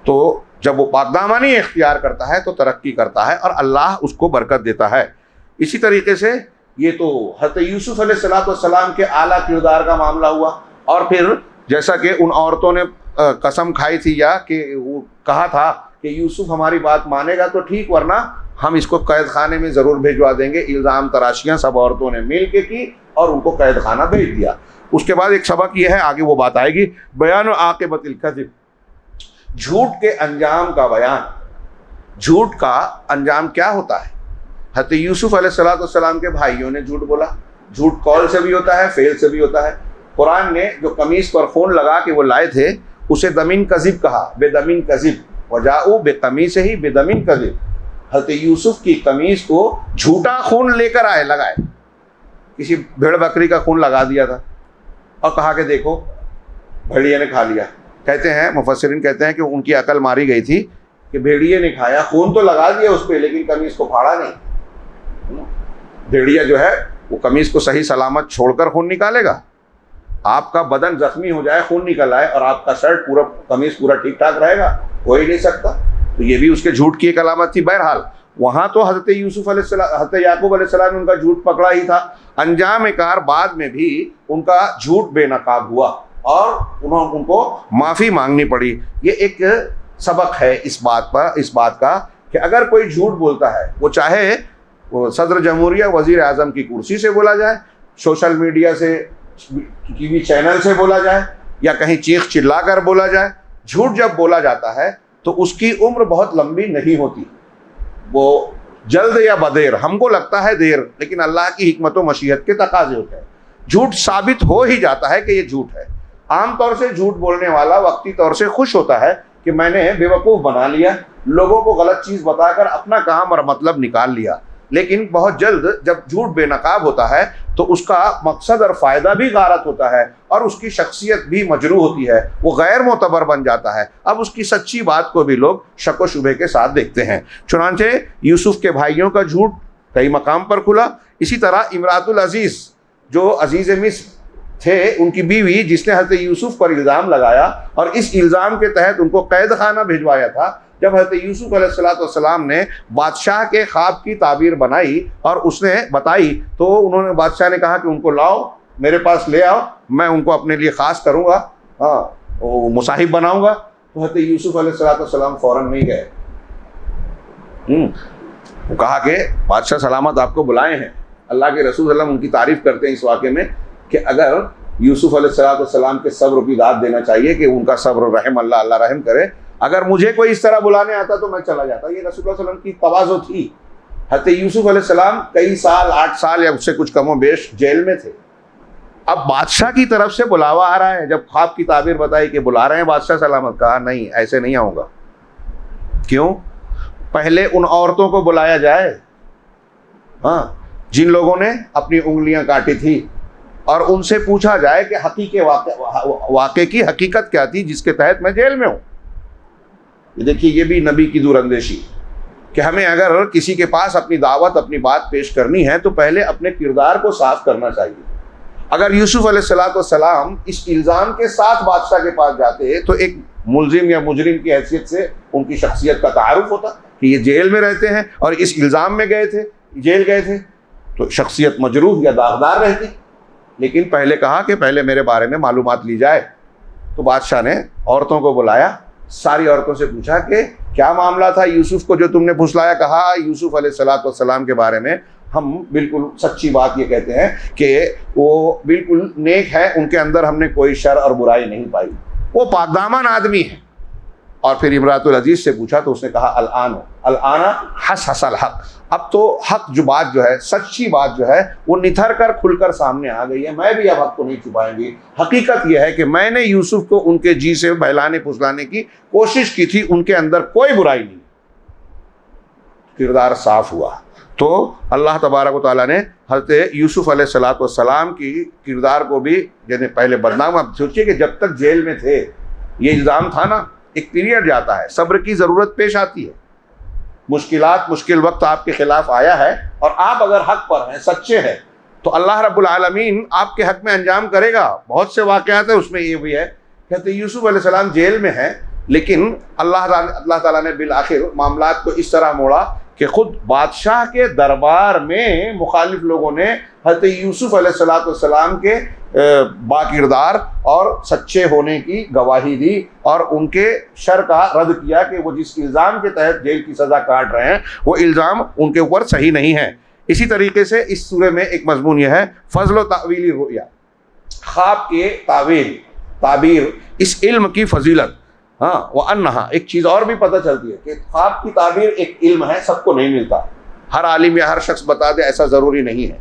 तो जब वो पाकदामनी इख्तियार करता है तो तरक्की करता है और अल्लाह उसको बरकत देता है। इसी तरीके से ये तो हज़रत यूसुफ अलैहिस्सलाम के आला किरदार का मामला हुआ। और फिर जैसा कि उन औरतों ने कसम खाई थी या कि वो कहा था कि यूसुफ हमारी बात मानेगा तो ठीक, वरना हम इसको कैद खाने में ज़रूर भिजवा देंगे। इल्ज़ाम तराशियाँ सब औरतों ने मिल के की और उनको कैद खाना भेज दिया। उसके बाद एक सबक यह है, आगे वो बात आएगी, बयान आक़िबतिल कज़िब, झूठ के अंजाम का बयान। झूठ का अंजाम क्या होता है? हज़रत यूसुफ अलैहिस्सलाम के भाइयों ने झूठ बोला। झूठ कौल से भी होता है, फेल से भी होता है। कुरान ने जो कमीज़ पर खून लगा के वो लाए थे उसे दमिन कज़िब कहा, बेदमिन कज़िब, वजाऊ बेकमीज़ ही बेदमिन कज़िब। हज़रत यूसुफ की कमीज़ को झूठा खून लेकर आए, लगाए, किसी भेड़ बकरी का खून लगा दिया था और कहा कि देखो भेड़िए ने खा लिया। कहते हैं मुफस्सिरीन कहते हैं कि उनकी अकल मारी गई थी कि भेड़िए ने खाया, खून तो लगा दिया उस पर लेकिन कमीज़ को फाड़ा नहीं। भेड़िया जो है वो कमीज़ को सही सलामत छोड़कर खून निकालेगा? आपका बदन जख्मी हो जाए, खून निकल आए और आपका शर्ट पूरा, कमीज़ पूरा ठीक ठाक रहेगा? हो ही नहीं सकता। तो ये भी उसके झूठ की एक अलामत थी। बहरहाल वहाँ तो हज़रत यूसुफ अलैहिस्सलाम, हज़रत याकूब अलैहिस्सलाम ने उनका झूठ पकड़ा ही था। अंजाम कार बाद में भी उनका झूठ बेनकाब हुआ और उनको माफ़ी मांगनी पड़ी। ये एक सबक है इस बात का कि अगर कोई झूठ बोलता है, वो चाहे वो सदर जमहूरिया वज़ीर आज़म की कुर्सी से बोला जाए, सोशल मीडिया से, टीवी चैनल से बोला जाए या कहीं चीख चिल्ला कर बोला जाए, झूठ जब बोला जाता है तो उसकी उम्र बहुत लंबी नहीं होती। वो जल्द या बदेर, हमको लगता है देर, लेकिन अल्लाह की हिकमत व मशीहत के तकाजे होते हैं। झूठ साबित हो ही जाता है कि ये झूठ है। आमतौर से झूठ बोलने वाला वक्ती तौर से खुश होता है कि मैंने बेवकूफ़ बना लिया, लोगों को गलत चीज़ बताकर अपना काम और मतलब निकाल लिया। लेकिन बहुत जल्द जब झूठ बेनकाब होता है तो उसका मकसद और फ़ायदा भी गारत होता है और उसकी शख्सियत भी मजरू होती है, वो गैर मोतबर बन जाता है। अब उसकी सच्ची बात को भी लोग शक व शुबे के साथ देखते हैं। चुनांचे यूसुफ के भाइयों का झूठ कई मकाम पर खुला। इसी तरह इमरातुल अजीज़ जो अजीज़ मिस्र थे, उनकी बीवी, जिसने हज़रत यूसुफ पर इल्ज़ाम लगाया और इस इल्ज़ाम के तहत उनको कैद खाना भिजवाया था, जब हज़रत यूसुफ अलैहिस्सलाम ने बादशाह के ख्वाब की ताबीर बनाई और उसने बताई तो उन्होंने, बादशाह ने कहा कि उनको लाओ, मेरे पास ले आओ, मैं उनको अपने लिए ख़ास करूँगा, हाँ, वो मुसाहिब बनाऊँगा। तो हज़रत यूसुफ अलैहिस्सलाम फ़ौरन नहीं गए। वो कहा कि बादशाह सलामत आपको बुलाए हैं। अल्लाह के रसूल सल्लल्लाहु अलैहि वसल्लम उनकी तारीफ़ करते हैं इस वाक़े में कि अगर यूसुफ अलैहिस्सलाम के सब्र की दाद देना चाहिए कि उनका सब्र रहम, अल्लाह रहम करे। अगर मुझे कोई इस तरह बुलाने आता तो मैं चला जाता। ये रसूल सल्लल्लाहु अलैहि वसल्लम की तवाज़ु थी। हज़रत यूसुफ अलैहिस्सलाम कई साल, 8 साल या उससे कुछ कमो बेश जेल में थे। अब बादशाह की तरफ से बुलावा आ रहा है। जब ख्वाब की ताबीर बताई कि बुला रहे हैं बादशाह सलामत, कहा नहीं, ऐसे नहीं आऊँगा। क्यों? पहले उन औरतों को बुलाया जाए, हाँ, जिन लोगों ने अपनी उंगलियां काटी थी, और उनसे पूछा जाए कि हकीके वाक़े की हकीकत क्या थी जिसके तहत मैं जेल में हूँ। ये देखिए, ये भी नबी की दूरअंदेशी कि हमें अगर किसी के पास अपनी दावत, अपनी बात पेश करनी है तो पहले अपने किरदार को साफ करना चाहिए। अगर यूसुफ अलैहिस्सलाम इस इल्ज़ाम के साथ बादशाह के पास जाते तो एक मुलजिम या मुजरिम की हैसियत से उनकी शख्सियत का तारुफ होता कि ये जेल में रहते हैं और इस इल्ज़ाम में गए थे, जेल गए थे, तो शख्सियत मजरूह या दागदार रहती। लेकिन पहले कहा कि पहले मेरे बारे में मालूमात ली जाए। तो बादशाह ने औरतों को बुलाया, सारी औरतों से पूछा कि क्या मामला था यूसुफ को जो तुमने फुसलाया। कहा यूसुफ अलैहिस्सलाम के बारे में हम बिल्कुल सच्ची बात ये कहते हैं कि वो बिल्कुल नेक है, उनके अंदर हमने कोई शर और बुराई नहीं पाई, वो पाकदामन आदमी है। और फिर इमरातुल अजीज़ से पूछा तो उसने कहा अल-आना हसल हक। अब तो हक जो बात जो है, सच्ची बात जो है, वो निथर कर खुलकर सामने आ गई है। मैं भी अब हक को नहीं छुपाऊंगी। हकीकत यह है कि मैंने यूसुफ को उनके जी से बहलाने फुसलाने की कोशिश की थी, उनके अंदर कोई बुराई नहीं। किरदार साफ हुआ तो अल्लाह तबारक व तआला ने हज़रत यूसुफ अलैहिस्सलाम की किरदार को भी यानी पहले बदनाम। अब सोचिए कि जब तक जेल में थे, ये इल्ज़ाम था ना, एक पीरियड जाता है, सब्र की ज़रूरत पेश आती है, मुश्किल वक्त आपके खिलाफ आया है और आप अगर हक पर हैं, सच्चे हैं, तो अल्लाह रब्बुल आलमीन आपके हक में अंजाम करेगा। बहुत से वाक़यात है, उसमें ये भी है कि यूसुफ अलैहिस्सलाम जेल में है, लेकिन अल्लाह ताला ने बिल आखिर मामलात को इस तरह मोड़ा कि खुद बादशाह के दरबार में मुखालिफ लोगों ने हज़रत यूसुफ अलैहिस्सलाम के बाकिरदार और सच्चे होने की गवाही दी और उनके शर का रद्द किया कि वो जिस इल्ज़ाम के तहत जेल की सज़ा काट रहे हैं वो इल्ज़ाम उनके ऊपर सही नहीं है। इसी तरीके से इस सूरे में एक मजमून यह है फ़ज़्ल तावील रुया, ख्वाब के ताबीर, इस इल्म की फजीलत। हाँ, वह अन्नहा, एक चीज़ और भी पता चलती है कि ख्वाब की ताबीर एक इल्म है, सबको नहीं मिलता, हर आलिम या हर शख्स बता दे ऐसा ज़रूरी नहीं है।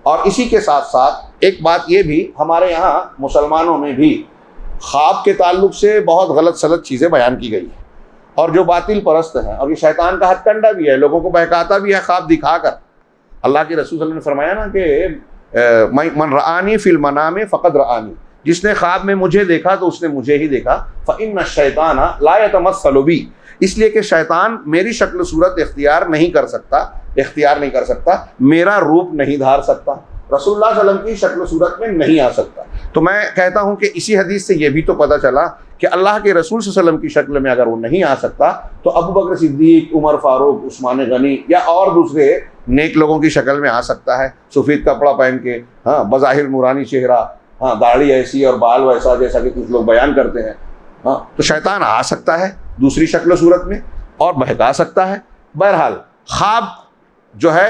और इसी के साथ साथ एक बात ये भी, हमारे यहाँ मुसलमानों में भी ख्वाब के ताल्लुक से बहुत गलत सलत चीज़ें बयान की गई है, और जो बातिल परस्त हैं, और ये शैतान का हथकंडा भी है, लोगों को बहकाता भी है ख्वाब दिखाकर। अल्लाह के रसूल सल्लल्लाहु अलैहि वसल्लम ने फरमाया ना कि मन रआनी फिल मनाम फ़क़द रआनी, जिसने ख्वाब में मुझे देखा तो उसने मुझे ही देखा। फ़इन्न शैतान ला यतमस्सलु बी, इसलिए कि शैतान मेरी शक्ल सूरत इख्तियार नहीं कर सकता, मेरा रूप नहीं धार सकता, रसूलुल्लाह सल्लल्लाहु अलैहि वसल्लम की शक्ल सूरत में नहीं आ सकता। तो मैं कहता हूँ कि इसी हदीस से यह भी तो पता चला कि अल्लाह के रसूल सल्लल्लाहु अलैहि वसल्लम की शक्ल में अगर वो नहीं आ सकता तो अबू बकर सिद्दीक, उमर फारूक, उस्मान गनी या और दूसरे नेक लोगों की शक्ल में आ सकता है, सफ़ेद कपड़ा पहन के, हाँ, बज़ाहिर नूरानी चेहरा, हाँ, दाढ़ी ऐसी और बाल वैसा, जैसा कि कुछ लोग बयान करते हैं। हाँ, तो शैतान आ सकता है दूसरी शक्ल सूरत में और बहका सकता है। बहरहाल ख्वाब जो है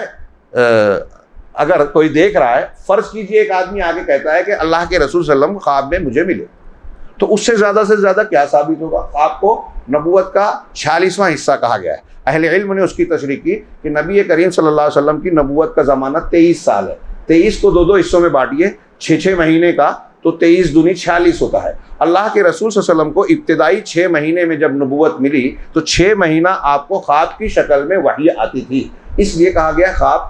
अगर कोई देख रहा है, फ़र्ज़ कीजिए एक आदमी आगे कहता है कि अल्लाह के रसूल सल्लल्लाहु अलैहि वसल्लम ख्वाब में मुझे मिले, तो उससे ज़्यादा क्या साबित होगा? ख्वाब को नबूवत का 46वां हिस्सा कहा गया है। अहले इल्म ने उसकी तशरीह की कि नबी करीम सल्लल्लाहु अलैहि वसल्लम की नबूवत का ज़माना 23 साल है। 23 को दो हिस्सों में बांटिए, 6 महीने का, तो 23 दूनी 46 होता है। अल्लाह के रसूल सल्लल्लाहु अलैहि वसल्लम को इब्तिदाई 6 महीने में जब नबूवत मिली तो 6 महीना आपको ख्वाब की शक्ल में वही आती थी, इसलिए कहा गया ख्वाब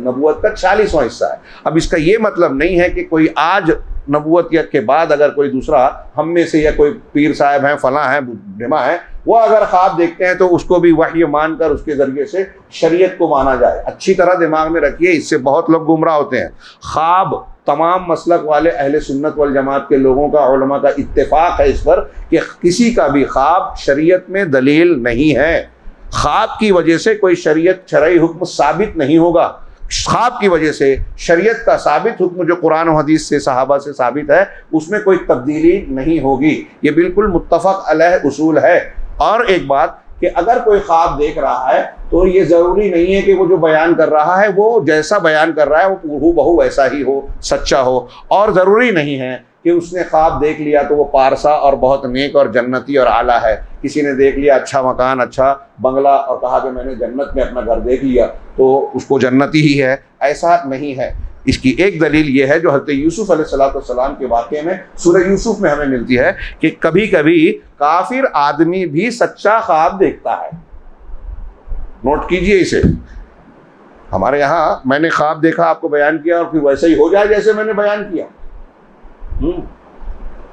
नबूवत का 46वां हिस्सा है। अब इसका ये मतलब नहीं है कि कोई आज नबूवत के बाद अगर कोई दूसरा हम में से या कोई पीर साहब हैं, फलां हैं, बुढ़मा हैं, वो अगर ख्वाब देखते हैं तो उसको भी वही मानकर उसके ज़रिए से शरीयत को माना जाए। अच्छी तरह दिमाग में रखिए, इससे बहुत लोग गुमराह होते हैं। ख्वाब तमाम मसलक वाले अहले सुन्नत वल जमात के लोगों का, उलमा का इत्तेफाक है इस पर कि किसी का भी ख्वाब शरीयत में दलील नहीं है। ख्वाब की वजह से कोई शरई हुक्म साबित नहीं होगा। ख्वाब की वजह से शरीयत का साबित हुक्म जो कुरान और हदीस से, सहाबा से साबित है, उसमें कोई तब्दीली नहीं होगी। ये बिल्कुल मुत्तफ़क़ अलैह उसूल है। और एक बात कि अगर कोई ख्वाब देख रहा है तो ये ज़रूरी नहीं है कि वो जो बयान कर रहा है वो जैसा बयान कर रहा है वो हूबहू वैसा ही हो, सच्चा हो, और ज़रूरी नहीं है कि उसने ख्वाब देख लिया तो वो पारसा और बहुत नेक और जन्नती और आला है। किसी ने देख लिया अच्छा मकान, अच्छा बंगला और कहा कि मैंने जन्नत में अपना घर देख लिया तो उसको जन्नती ही है, ऐसा नहीं है। इसकी एक दलील ये है जो हज़रत यूसुफ अलैहिस्सलाम के वाक़े में सूरह यूसुफ में हमें मिलती है कि कभी कभी काफिर आदमी भी सच्चा ख्वाब देखता है। नोट कीजिए इसे। हमारे यहाँ मैंने ख्वाब देखा, आपको बयान किया और फिर वैसे ही हो जाए जैसे मैंने बयान किया,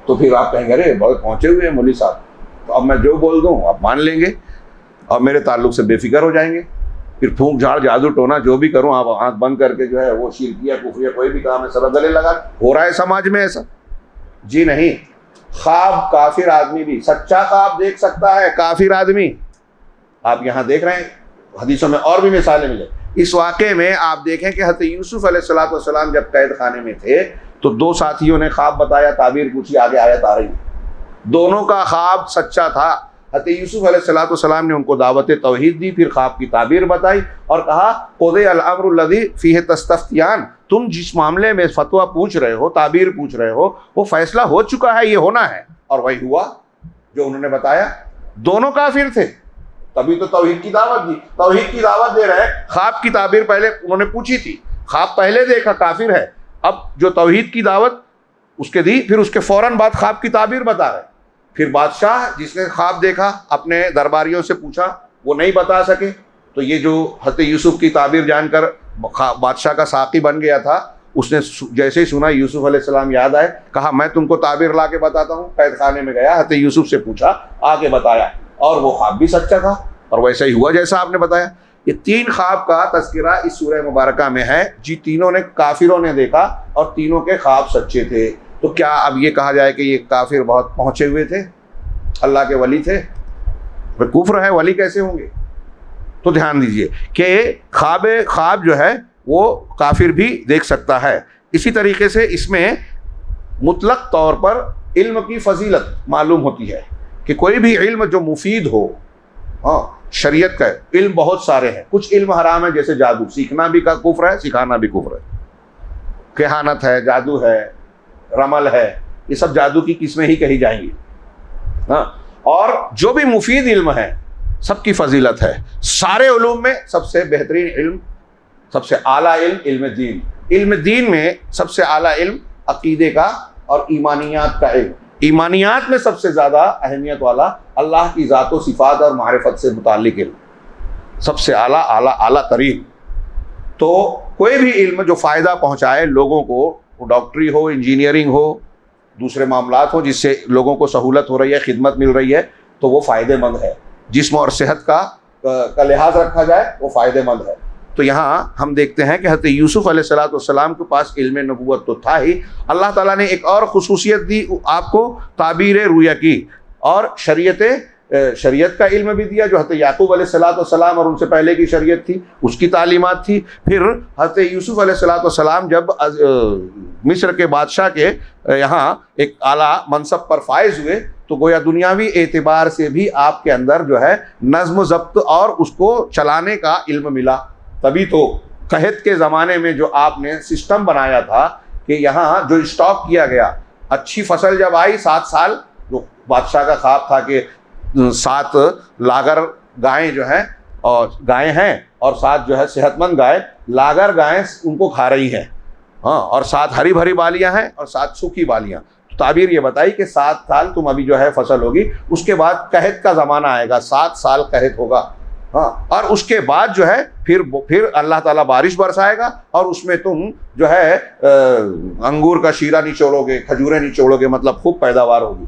तो फिर आप कहेंगे अरे बहुत पहुंचे हुए हैं मौलवी साहब, तो अब मैं जो बोल दूं आप मान लेंगे और मेरे ताल्लुक से बेफिक्र हो जाएंगे। फिर फूंक झाड़ जादू टोना जो भी करूं, आप आंख बंद करके जो है वो शिरकिया कुफरिया कोई भी काम है सर गले लगा। हो रहा है समाज में ऐसा? जी नहीं। ख्वाब काफिर आदमी भी, सच्चा ख्वाब देख सकता है काफिर आदमी। आप यहाँ देख रहे हैं, हदीसों में और भी मिसालें मिले। इस वाक़े में आप देखें कि हज़रत यूसुफ अलैहिस्सलाम जब कैद खाने में थे तो 2 साथियों ने ख्वाब बताया, ताबीर पूछी, आगे आयत आ रही। दोनों का ख्वाब सच्चा था। हज़रत यूसुफ अलैहिस्सलाम ने उनको दावत तौहीद दी, फिर ख्वाब की ताबीर बताई और कहा क़ुज़ी अल-अम्रु लज़ी फ़ीही तस्तफ़्तियान, तुम जिस मामले में फतवा पूछ रहे हो, ताबीर पूछ रहे हो, वो फैसला हो चुका है, ये होना है। और वही हुआ जो उन्होंने बताया। दोनों काफिर थे, तभी तो तौहीद की दावत दी। तौहीद की दावत दे रहे हैं, ख्वाब की ताबीर पहले उन्होंने पूछी थी, ख्वाब पहले देखा, काफिर है। अब जो तौहीद की दावत उसके दी, फिर उसके फौरन बाद ख्वाब की ताबीर बता रहे। फिर बादशाह जिसने ख्वाब देखा अपने दरबारियों से पूछा, वो नहीं बता सके, तो ये जो हज़रत यूसुफ की ताबीर जानकर बादशाह का साक़ी बन गया था, उसने जैसे ही सुना यूसुफ अलैहिस्सलाम याद आए, कहा मैं तुमको ताबीर ला के बताता हूँ। कैद खाने में गया, हज़रत यूसुफ से पूछा, आके बताया, और वो ख्वाब भी सच्चा था और वैसा ही हुआ जैसा आपने बताया। ये 3 ख्वाब का तज़किरा इस सूरह मुबारका में है जी। तीनों ने काफिरों ने देखा और तीनों के ख्वाब सच्चे थे। तो क्या अब ये कहा जाए कि ये काफिर बहुत पहुंचे हुए थे, अल्लाह के वली थे? वे कुफ्र है, वली कैसे होंगे? तो ध्यान दीजिए कि ख्वाब जो है वो काफिर भी देख सकता है। इसी तरीके से इसमें मुतलक तौर पर इल्म की फजीलत मालूम होती है कि कोई भी इल्म जो मुफीद हो, हाँ, शरीयत का इल्म बहुत सारे हैं। कुछ इल्म हराम है, जैसे जादू, सीखना भी का कुफ्र है, सिखाना भी कुफ्र है। कहानत है, जादू है, रमल है, ये सब जादू की किस्में ही कही जाएंगी। हाँ, और जो भी मुफीद इल्म है सबकी फजीलत है। सारे उलूम में सबसे बेहतरीन इल्म, सबसे आला इल्म इल्म दीन। इल्म दीन में सबसे आला इल्म अकीदे का और ईमानियात का इल्म। ईमानियात में सबसे ज़्यादा अहमियत वाला अल्लाह की ज़ात व सिफ़ात और मारिफत से मुताल्लिक़ इल्म, सबसे आला आला आला तरीन। तो कोई भी इल्म जो फ़ायदा पहुँचाए लोगों को, वो डॉक्टरी हो, इंजीनियरिंग हो, दूसरे मामलात हो, जिससे लोगों को सहूलत हो रही है, खिदमत मिल रही है, तो वो फ़ायदेमंद है। जिस्म और सेहत का लिहाज रखा जाए वो फ़ायदेमंद है। तो यहाँ हम देखते हैं कि हज़रत यूसुफ़ अलैहिस्सलाम के पास इल्म नबूवत तो था ही, अल्लाह ताला ने एक और खुसूसियत दी आपको, ताबीर रुया की, और शरीयत का इल्म भी दिया जो हज़रत याकूब अलैहिस्सलाम और उनसे पहले की शरीयत थी, उसकी तालीमात थी। फिर हज़रत यूसुफ़ अलैहिस्सलाम जब मिस्र के बादशाह के यहाँ एक आला मनसब पर फायज हुए, तो गोया दुनियावी एतबार से भी आपके अंदर जो है नज़्म ज़ब्त और उसको चलाने का इल्म मिला। तभी तो कहत के ज़माने में जो आपने सिस्टम बनाया था कि यहाँ जो स्टॉक किया गया, अच्छी फसल जब आई 7 साल, जो बादशाह का ख्वाब था कि 7 लागर गायें जो हैं और गायें हैं और 7 जो है सेहतमंद गाय, लागर गायें उनको खा रही हैं, हाँ, और 7 हरी भरी बालियाँ हैं और 7 सूखी बालियाँ। तो ताबीर ये बताई कि 7 साल तुम अभी जो है फसल होगी, उसके बाद कहत का ज़माना आएगा, 7 साल कहत होगा, हाँ, और उसके बाद जो है फिर अल्लाह ताला बारिश बरसाएगा और उसमें तुम जो है अंगूर का शीरा निचोड़ोगे, खजूरें निचोड़ोगे, मतलब खूब पैदावार होगी।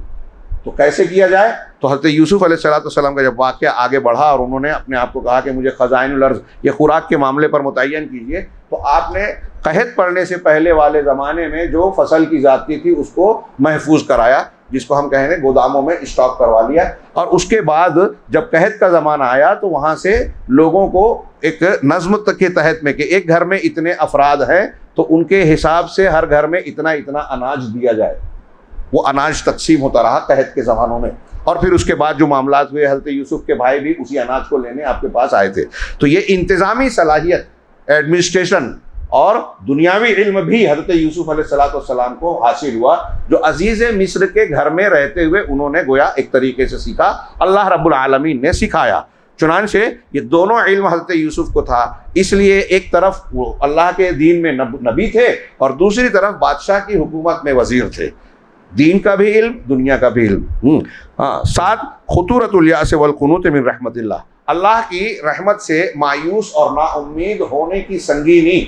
तो कैसे किया जाए? तो हज़रत यूसुफ़ अलैहिस्सलाम का जब वाक़या आगे बढ़ा और उन्होंने अपने आप को कहा कि मुझे ख़ज़ाइनुल अर्ज़, ये खुराक के मामले पर मुतय्यन कीजिए, तो आपने कहत पढ़ने से पहले वाले ज़माने में जो फसल की ज़ाती थी उसको महफूज कराया, जिसको हम कहेंगे गोदामों में स्टॉक करवा लिया। और उसके बाद जब कहत का ज़माना आया तो वहाँ से लोगों को एक नज़्म के तहत में कि एक घर में इतने अफराद हैं तो उनके हिसाब से हर घर में इतना इतना अनाज दिया जाए, वो अनाज तकसीम होता रहा कहत के ज़मानों में। और फिर उसके बाद जो मामलात हुए, हज़रत यूसुफ़ के भाई भी उसी अनाज को लेने आपके पास आए थे। तो ये इंतज़ामी सलाहियत, एडमिनिस्ट्रेशन और दुनियावी इल्म भी हज़रत यूसुफ़ अलैहिस्सलाम को हासिल हुआ, जो अजीज़ मिस्र के घर में रहते हुए उन्होंने गोया एक तरीके से सीखा, अल्लाह रब्बुल आलमीन ने सिखाया। चुनांचे ये दोनों इल्म हज़रत यूसुफ़ को था, इसलिए एक तरफ वो अल्लाह के दीन में नबी थे और दूसरी तरफ बादशाह की हुकूमत में वज़ीर थे। दीन का भी इल्म, दुनिया का भी इल्म। हाँ, 7 खुतूरतुल यास वल कुनूत मिन रहमतिल्लाह, अल्लाह की रहमत से मायूस और नाउम्मीद होने की संगीनी।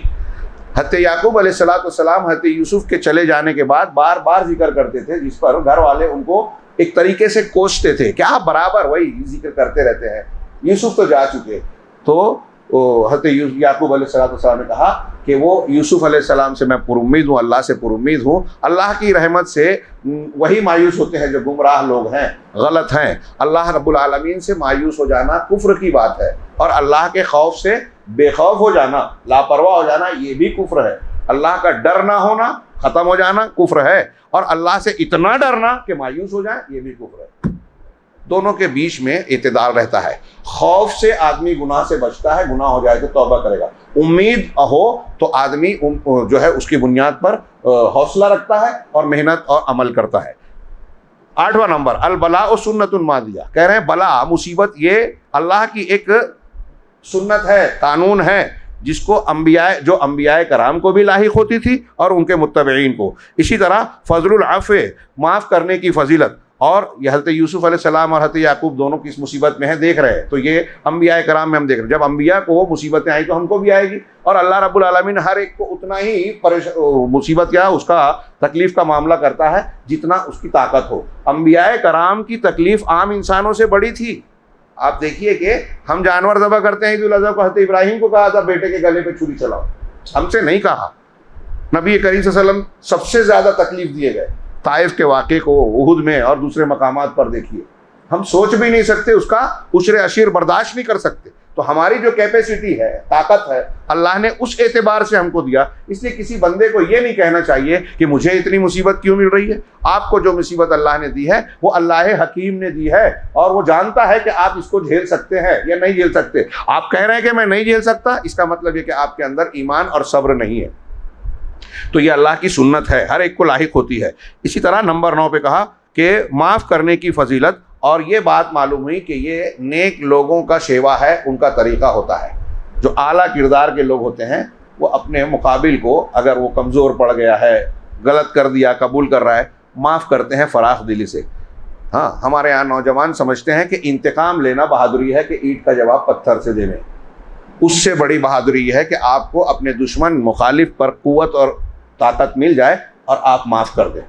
हज़रत याकूब अलैहिस्सलाम हज़रत यूसुफ़ के चले जाने के बाद बार बार जिक्र करते थे, जिस पर घर वाले उनको एक तरीके से कोसते थे, क्या बराबर वही जिक्र करते रहते हैं, यूसुफ़ तो जा चुके। तो हज़रत याकूब अलैहिस्सलाम ने कहा कि वो यूसुफ़ अलैहिस्सलाम से मैं पुरुम्मीद हूँ, अल्लाह से पुरुम्मीद हूँ। अल्लाह की रहमत से वही मायूस होते हैं जो गुमराह लोग हैं, गलत हैं। अल्लाह रब्बुल आलमीन से मायूस हो जाना कुफ्र की बात है, और अल्लाह के खौफ से बेखौफ हो जाना, लापरवाह हो जाना, ये भी कुफ्र है। अल्लाह का डर ना होना, ख़त्म हो जाना कुफ्र है, और अल्लाह से इतना डरना कि मायूस हो जाए, ये भी कुफ्र है। दोनों के बीच में इत्तेदाल रहता है। खौफ से आदमी गुनाह से बचता है, गुनाह हो जाए तो तौबा करेगा। उम्मीद हो तो आदमी जो है उसकी बुनियाद पर हौसला रखता है और मेहनत और अमल करता है। 8वां नंबर, अल बला व सुन्नतुन मादिया, कह रहे हैं बला मुसीबत ये अल्लाह की एक सुन्नत है, कानून है, जिसको जो अंबियाए कराम को भी लाहिक होती थी और उनके मुत्तबईन को। इसी तरह फजलुल आफ़े, माफ़ करने की फजीलत, और यह हज़रत यूसुफ़ अलैहिस्सलाम और हज़रत याकूब दोनों किस मुसीबत में हैं देख रहे हैं। तो ये अंबियाए कराम में हम देख रहे हैं, जब अंबिया को मुसीबतें आई तो हमको भी आएगी, और अल्लाह रब्बुल आलमीन हर एक को उतना ही मुसीबत या उसका तकलीफ़ का मामला करता है जितना उसकी ताकत हो। अंबियाए कराम की तकलीफ़ आम इंसानों से बड़ी थी। आप देखिए कि हम जानवर ज़बह करते हैं, ईद उल अज़हा को हज़रत इब्राहीम को कहा था बेटे के गले पे छुरी चलाओ, हमसे नहीं कहा। नबी करीम सल्लल्लाहु अलैहि वसल्लम सबसे ज़्यादा तकलीफ दिए गए। ताइफ के वाक़े को उहुद में और दूसरे मकामात पर देखिए, हम सोच भी नहीं सकते, उसका उश्र अशीर बर्दाश्त नहीं कर सकते। तो हमारी जो कैपेसिटी है, ताकत है, अल्लाह ने उस एतबार से हमको दिया। इसलिए किसी बंदे को ये नहीं कहना चाहिए कि मुझे इतनी मुसीबत क्यों मिल रही है। आपको जो मुसीबत अल्लाह ने दी है वो अल्लाह हकीम ने दी है, और वो जानता है कि आप इसको झेल सकते हैं या नहीं झेल सकते। आप कह रहे हैं कि मैं नहीं झेल सकता, इसका मतलब ये कि आपके अंदर ईमान और सब्र नहीं है। तो ये अल्लाह की सुन्नत है, हर एक को लाहिक होती है। इसी तरह नंबर 9 पे कहा कि माफ़ करने की फजीलत, और ये बात मालूम हुई कि ये नेक लोगों का शेवा है, उनका तरीक़ा होता है। जो आला किरदार के लोग होते हैं वो अपने मुकाबिल को, अगर वो कमज़ोर पड़ गया है, गलत कर दिया, कबूल कर रहा है, माफ़ करते हैं फराख दिली से। हाँ, हमारे यहाँ नौजवान समझते हैं कि इंतकाम लेना बहादुरी है कि ईंट का जवाब पत्थर से देने। उससे बड़ी बहादुरी है कि आपको अपने दुश्मन मुखालिफ पर क़ुव्वत और ताकत मिल जाए और आप माफ़ कर दें।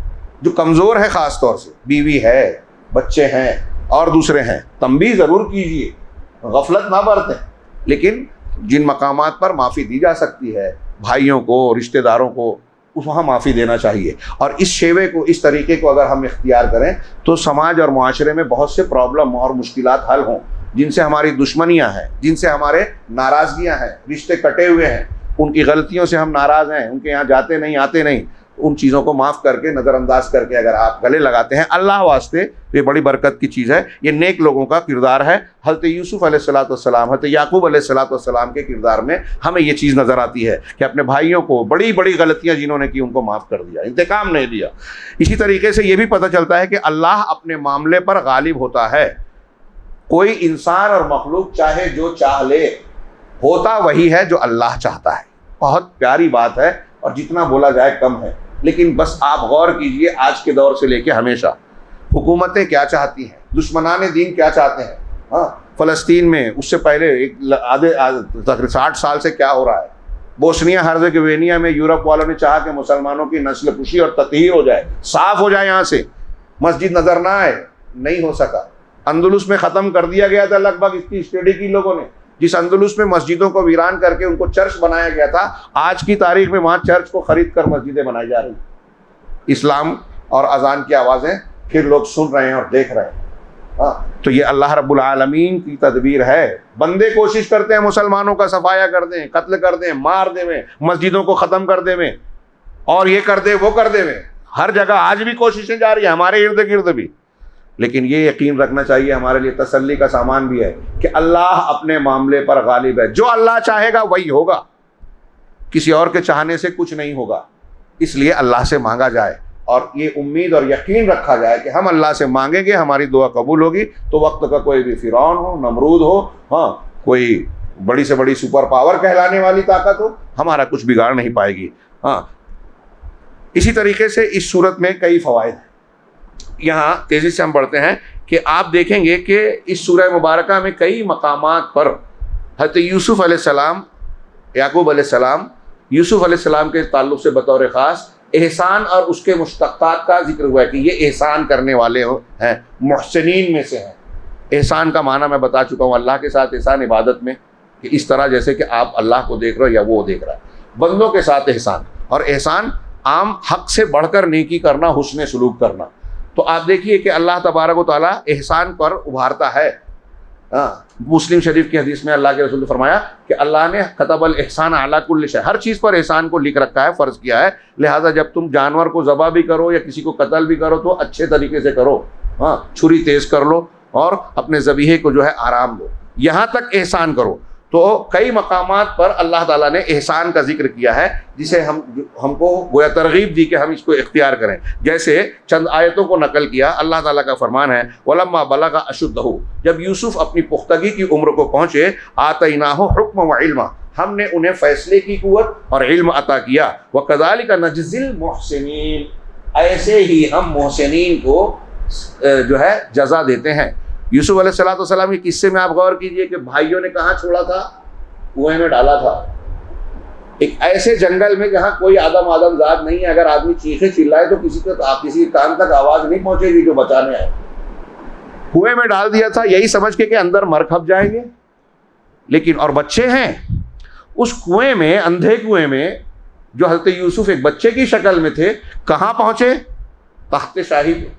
जो कमज़ोर है, ख़ास तौर से बीवी है, बच्चे हैं और दूसरे हैं, तंबीह ज़रूर कीजिए, गफलत ना बरतें। लेकिन जिन मकामात पर माफ़ी दी जा सकती है, भाइयों को, रिश्तेदारों को, उस वहाँ माफ़ी देना चाहिए। और इस शेवे को, इस तरीके को अगर हम इख्तियार करें तो समाज और मुआशरे में बहुत से प्रॉब्लम और मुश्किलात हल हों। जिनसे हमारी दुश्मनियाँ हैं, जिनसे हमारे नाराज़गियाँ हैं, रिश्ते कटे हुए हैं, उनकी गलतियों से हम नाराज़ हैं, उनके यहाँ जाते नहीं, आते नहीं, उन चीज़ों को माफ़ करके, नज़रअंदाज करके अगर आप गले लगाते हैं अल्लाह वास्ते, तो ये बड़ी बरकत की चीज़ है। ये नेक लोगों का किरदार है। हज़रत यूसुफ़ अलैहिस्सलाम, हज़रत याकूब अलैहिस्सलाम के किरदार में हमें ये चीज़ नज़र आती है कि अपने भाइयों को बड़ी बड़ी गलतियाँ जिन्होंने की उनको माफ़ कर दिया, इंतकाम नहीं दिया। इसी तरीके से ये भी पता चलता है कि अल्लाह अपने मामले पर गालिब होता है। कोई इंसान और मखलूक चाहे जो चाह ले, होता वही है जो अल्लाह चाहता है। बहुत प्यारी बात है और जितना बोला जाए कम है। लेकिन बस आप गौर कीजिए, आज के दौर से लेके हमेशा हुकूमतें क्या चाहती हैं, दुश्मनाने दीन क्या चाहते हैं। हाँ, फ़लस्तीन में उससे पहले आधे 60 साल से क्या हो रहा है। बोस्निया हर्ज़ेगोविना में यूरोप वालों ने चाहा कि मुसलमानों की नस्ल कुशी और ततहीर हो जाए, साफ हो जाए, यहाँ से मस्जिद नज़र ना आए, नहीं हो सका। अंदलुस में ख़त्म कर दिया गया था लगभग इसकी स्टडी की लोगों ने। जिस अंदलुस में मस्जिदों को वीरान करके उनको चर्च बनाया गया था, आज की तारीख में वहाँ चर्च को ख़रीद कर मस्जिदें बनाई जा रही। इस्लाम और अजान की आवाज़ें फिर लोग सुन रहे हैं और देख रहे हैं। हाँ, तो ये अल्लाह रब्बुल आलमीन की तदबीर है। बंदे कोशिश करते हैं मुसलमानों का सफाया कर दें, कत्ल कर दें, मार देवें, मस्जिदों को ख़त्म कर देवें, और ये कर दे वो कर देवें। हर जगह आज भी कोशिशें जारी हैं, हमारे इर्द गिर्द भी। लेकिन ये यकीन रखना चाहिए, हमारे लिए तसल्ली का सामान भी है कि अल्लाह अपने मामले पर गालिब है। जो अल्लाह चाहेगा वही होगा, किसी और के चाहने से कुछ नहीं होगा। इसलिए अल्लाह से मांगा जाए और ये उम्मीद और यकीन रखा जाए कि हम अल्लाह से मांगेंगे, हमारी दुआ कबूल होगी। तो वक्त का कोई भी फ़िरौन हो, नमरूद हो, हाँ, कोई बड़ी से बड़ी सुपर पावर कहलाने वाली ताकत हो, हमारा कुछ बिगाड़ नहीं पाएगी। हाँ, इसी तरीके से इस सूरत में कई फ़वाइद हैं। यहाँ तेज़ी से हम बढ़ते हैं कि आप देखेंगे कि इस सूरह मुबारका में कई मकामात पर हज़रत यूसुफ़ अलैहिस्सलाम, याकूब अलैहिस्सलाम, यूसुफ़ अलैहिस्सलाम के ताल्लुक़ से बतौर ख़ास एहसान और उसके मुश्तक़ात का जिक्र हुआ है कि ये एहसान करने वाले हैं, मुहसिनीन में से हैं। एहसान का माना मैं बता चुका हूँ, अल्लाह के साथ एहसान इबादत में, कि इस तरह जैसे कि आप अल्लाह को देख रहे हो या वो देख रहा है। बंदों के साथ एहसान, और एहसान आम हक़ से बढ़कर नेकी करना, हुस्न सुलूक करना। तो आप देखिए कि अल्लाह तबारक व तआला एहसान पर उभारता है। मुस्लिम शरीफ की हदीस में अल्लाह के रसूल ने फरमाया कि अल्लाह ने कतबल एहसान अला कुल्ल शै, हर चीज़ पर एहसान को लिख रखा है, फ़र्ज़ किया है। लिहाजा जब तुम जानवर को ज़बा भी करो या किसी को कत्ल भी करो तो अच्छे तरीके से करो। हाँ, छुरी तेज़ कर लो और अपने ज़बीहे को जो है आराम दो, यहाँ तक एहसान करो। तो कई मकामात पर अल्लाह ताला ने एहसान का जिक्र किया है, जिसे हमको गोया तरगीब दी कि हम इसको इख्तियार करें। जैसे चंद आयतों को नकल किया, अल्लाह ताला का फरमान है, वलम्मा बलगा अशुद्धहु, जब यूसुफ अपनी पुख्तगी की उम्र को पहुँचे, आतैनाहु हुक्म व इल्मा, हमने उन्हें फ़ैसले की कुव्वत और इल्म अता किया। व कज़ालिका नजज़िल मुहसिनीन, ऐसे ही हम मुहसिनीन को जो है जज़ा देते हैं। यूसुफ अलैहिस्सलाम के किस्से में आप गौर कीजिए कि भाइयों ने कहाँ छोड़ा था, कुएं में डाला था, एक ऐसे जंगल में जहाँ कोई आदम ज़ात नहीं है। अगर आदमी चीखे चिल्लाए तो किसी कान तक आवाज़ नहीं पहुँचेगी जो बचाने आए। कुएं में डाल दिया था यही समझ के कि अंदर मर खप जाएंगे, लेकिन और बच्चे हैं उस कुएं में, अंधे कुएं में जो हजरत यूसुफ एक बच्चे की शक्ल में थे, कहाँ पहुंचे? तख्त शाही पे,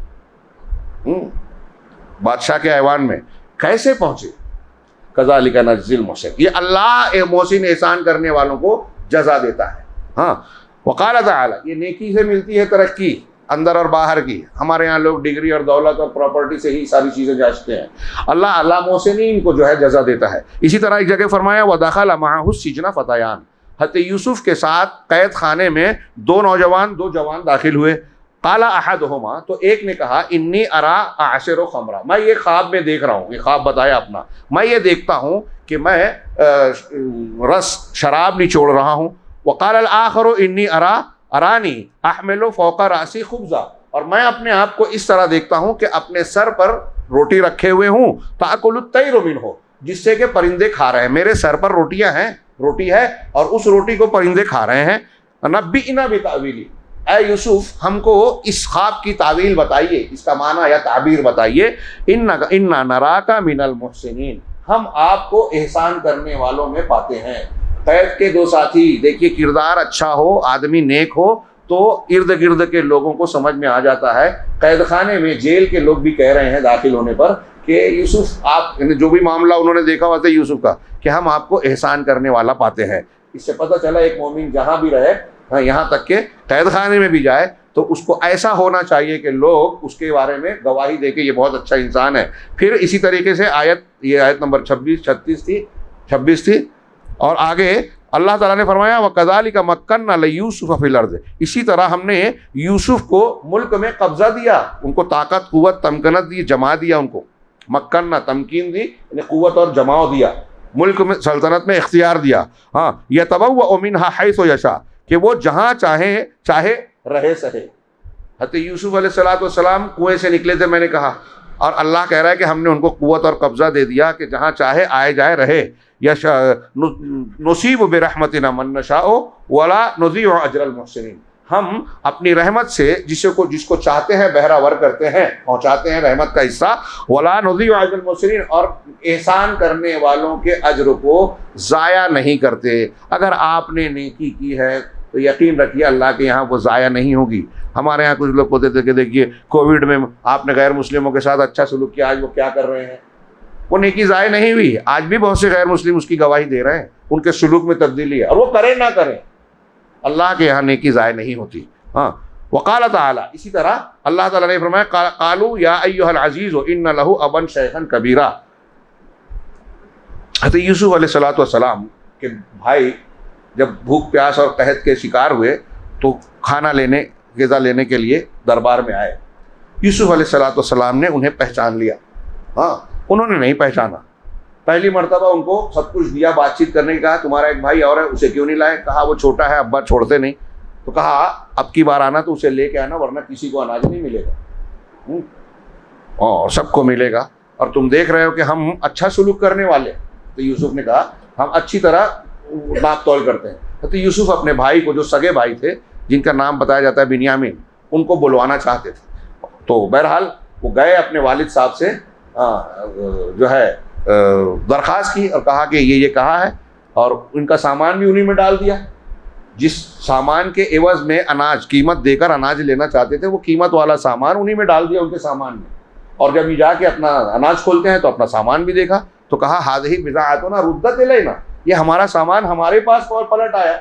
बादशाह के ऐवान में। कैसे पहुंचे? कज़ालिका नज्जिल मुहसिन, ये अल्लाह मोहसिन एहसान करने वालों को जजा देता है। हाँ, वक़ाल तआला, ये नेकी से मिलती है तरक्की, अंदर और बाहर की। हमारे यहाँ लोग डिग्री और दौलत और प्रॉपर्टी से ही सारी चीज़ें जांचते हैं। अल्लाह मोहसिनीन को जो है जजा देता है। इसी तरह एक जगह फरमाया व दखल मअहु सिजना फतयान, हज़रत यूसुफ के साथ कैद खाने में दो जवान दाखिल हुए। काला अहदहुमा, तो एक ने कहा इन्नी अरा आशिर खमरा, मैं ये ख्वाब में देख रहा हूँ, ये ख्वाब बताया अपना, मैं ये देखता हूँ कि मैं रस शराब निचोड़ रहा हूँ। वक़ाल अल आखिर इन्नी अरानी अहमिलु फ़ौक़ रासी खुब्ज़ा, और मैं अपने आप को इस तरह देखता हूँ कि अपने सर पर रोटी रखे हुए हूँ, ताकुलु तैरु मिन्हु, जिससे कि परिंदे खा रहे हैं। मेरे सर पर रोटी है और उस रोटी को परिंदे खा रहे हैं। नब्बिना बितावीली, ऐ यूसुफ हमको इस ख्वाब की तावील बताइए, इसका माना या ताबीर बताइए। इन्ना नराका मिनल मुहसिनीन, हम आपको एहसान करने वालों में पाते हैं। कैद के दो साथी, देखिए किरदार अच्छा हो, आदमी नेक हो तो इर्द गिर्द के लोगों को समझ में आ जाता है। कैद खाने में जेल के लोग भी कह रहे हैं दाखिल होने पर कि यूसुफ, आप जो भी मामला उन्होंने देखा हुआ था यूसुफ का, कि हम आपको एहसान करने वाला पाते हैं। इससे पता चला एक मोमिन जहाँ भी रहे, यहाँ तक के कैद खाने में भी जाए, तो उसको ऐसा होना चाहिए कि लोग उसके बारे में गवाही दे के ये बहुत अच्छा इंसान है। फिर इसी तरीके से ये आयत नंबर 26 थी और आगे अल्लाह ताला ने फरमाया व कज़ालिका मक्कन्ना लियूसुफ फिल अर्ज़, इसी तरह हमने यूसुफ को मुल्क में कब्जा दिया, उनको ताकत कुव्वत तमकनत दी, जमा दिया, उनको मक्कन्ना तमकीन दी, कुव्वत और जमाव दिया, मुल्क में सल्तनत में इख्तियार दिया। हाँ, यतबव्वअ मिन्हा हैसु यशा, कि वो जहाँ चाहे रहे सहे। हज़रत यूसुफ अलैहिस्सलाम कुएं से निकले थे, मैंने कहा, और अल्लाह कह रहा है कि हमने उनको कुव्वत और कब्ज़ा दे दिया कि जहाँ चाहे आए जाए रहे। नसीब बिरहमतिना मन नशाओ वला नुज़ीउ अजरल मुहसिनीन, हम अपनी रहमत से जिसको चाहते हैं बहरावर करते हैं, पहुँचाते हैं रहमत का हिस्सा। वला नुज़ीउ अजरल मुहसिनीन, और एहसान करने वालों के अज्र को ज़ाया नहीं करते। अगर आपने नेकी की है तो यकीन रखिए अल्लाह के यहाँ वो ज़ाया नहीं होगी। हमारे यहाँ कुछ लोग होते थे कि देखिए कोविड में आपने गैर मुस्लिमों के साथ अच्छा सलूक किया, आज वो क्या कर रहे हैं, वो नेकी ज़ाया नहीं हुई। आज भी बहुत से गैर मुस्लिम उसकी गवाही दे रहे हैं, उनके सलूक में तब्दीली है, और वो करें ना करें, अल्लाह के यहाँ नेकी ज़ाया नहीं होती। हाँ, वक़ाल तआला, इसी तरह अल्लाह ताला ने फरमाया क़ालू या अय्युहल अज़ीज़ इन्ना लहू अबन शैख़न कबीरा, हज़रत यूसुफ अलैहिस्सलाम के भाई जब भूख प्यास और कहत के शिकार हुए तो ग़िज़ा लेने के लिए दरबार में आए। यूसुफ अलैहिस्सलाम ने उन्हें पहचान लिया। हाँ, उन्होंने नहीं पहचाना। पहली मर्तबा उनको सब कुछ दिया, बातचीत करने का, कहा तुम्हारा एक भाई और है, उसे क्यों नहीं लाए? कहा वो छोटा है, अब्बा छोड़ते नहीं। तो कहा अब की बार आना तो उसे लेके आना, वरना किसी को अनाज नहीं मिलेगा और सबको मिलेगा, और तुम देख रहे हो कि हम अच्छा सलूक करने वाले। तो यूसुफ ने कहा हम अच्छी तरह नाप तौल करते हैं। तो यूसुफ अपने भाई को, जो सगे भाई थे जिनका नाम बताया जाता है बिन्यामीन, उनको बुलवाना चाहते थे। तो बहरहाल वो गए अपने वालिद साहब से जो है दरख्वास्त की और कहा कि ये कहा है, और उनका सामान भी उन्हीं में डाल दिया। जिस सामान के एवज में अनाज, कीमत देकर अनाज लेना चाहते थे, वो कीमत वाला सामान उन्हीं में डाल दिया, उनके सामान में। और जब ये जाके अपना अनाज खोलते हैं तो अपना सामान भी देखा, तो कहा हाज़िही बिज़ाअतुना रुद्दत इलैना, ये हमारा सामान हमारे पास और पलट आया।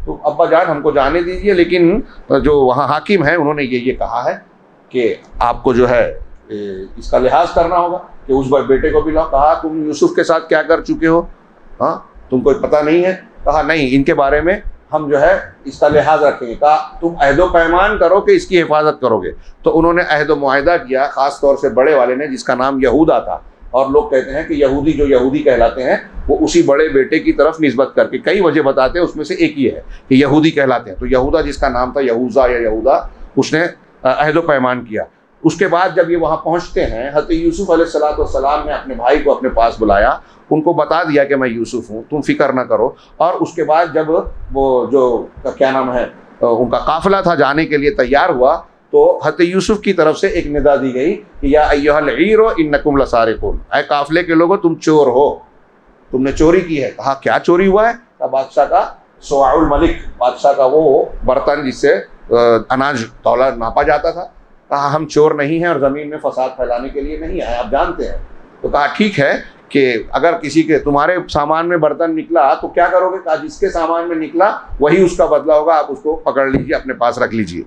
तो अब्बा जान हमको जाने दीजिए, लेकिन जो वहाँ हाकिम है उन्होंने ये कहा है कि आपको जो है इसका लिहाज करना होगा कि उस बेटे को भी लाओ। कहा तुम यूसुफ के साथ क्या कर चुके हो, हाँ तुमको पता नहीं है? कहा नहीं, इनके बारे में हम जो है इसका लिहाज रखेंगे। कहा तुम अहदो पैमान करो कि इसकी हिफाजत करोगे। तो उन्होंने अहदो मुआहिदा किया, ख़ास तौर से बड़े वाले ने, जिसका नाम यहूदा था। और लोग कहते हैं कि यहूदी जो यहूदी कहलाते हैं वो उसी बड़े बेटे की तरफ निस्बत करके, कई वजह बताते हैं, उसमें से एक ही है कि यहूदी कहलाते हैं। तो यहूदा, जिसका नाम था यहूज़ा या यहूदा, उसने अहदो पैमान किया। उसके बाद जब ये वहाँ पहुँचते हैं, हज़रत यूसुफ अलैहिस्सलाम ने अपने भाई को अपने पास बुलाया, उनको बता दिया कि मैं यूसुफ हूँ, तुम फिक्र ना करो। और उसके बाद जब वो जो क्या नाम है उनका काफ़िला था जाने के लिए तैयार हुआ, तो हज़रत यूसुफ की तरफ से एक निदा दी गई कि या अय्युहल ईरो इन्नकुम लसारिकून, ऐ काफिले के लोगों तुम चोर हो, तुमने चोरी की है। कहा क्या चोरी हुआ है? कहा बादशाह का सुआउल मलिक, बादशाह का वो बर्तन जिससे अनाज तौला नापा जाता था। कहा हम चोर नहीं हैं और ज़मीन में फसाद फैलाने के लिए नहीं आए, आप जानते हैं। तो कहा ठीक है कि अगर किसी के तुम्हारे सामान में बर्तन निकला तो क्या करोगे? कहा जिसके सामान में निकला वही उसका बदला होगा, आप उसको पकड़ लीजिए, अपने पास रख लीजिए।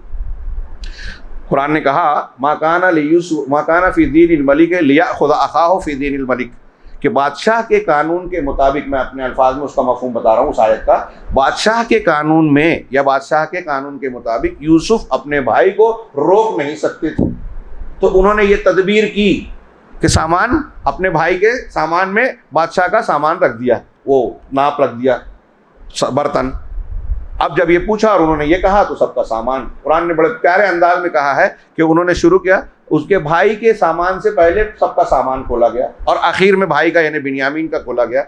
कुरान ने कहा माकाना फ़ी दीनिल मलिक लियाख़ुज़ अख़ाहु फ़ी दीनिल मलिक, कि बादशाह के कानून के मुताबिक, मैं अपने अल्फाज में उसका मफ़हूम बता रहा हूँ उस आयत का, बादशाह के कानून में या बादशाह के कानून के मुताबिक यूसुफ अपने भाई को रोक नहीं सकते थे। तो उन्होंने ये तदबीर की कि सामान, अपने भाई के सामान में बादशाह का सामान रख दिया, वो नाप रख दिया बर्तन। अब जब ये पूछा और उन्होंने ये कहा तो सबका सामान, कुरान ने बड़े प्यारे अंदाज में कहा है कि उन्होंने शुरू किया, उसके भाई के सामान से पहले सबका सामान खोला गया और आखिर में भाई का यानी बिन्यामीन का खोला गया,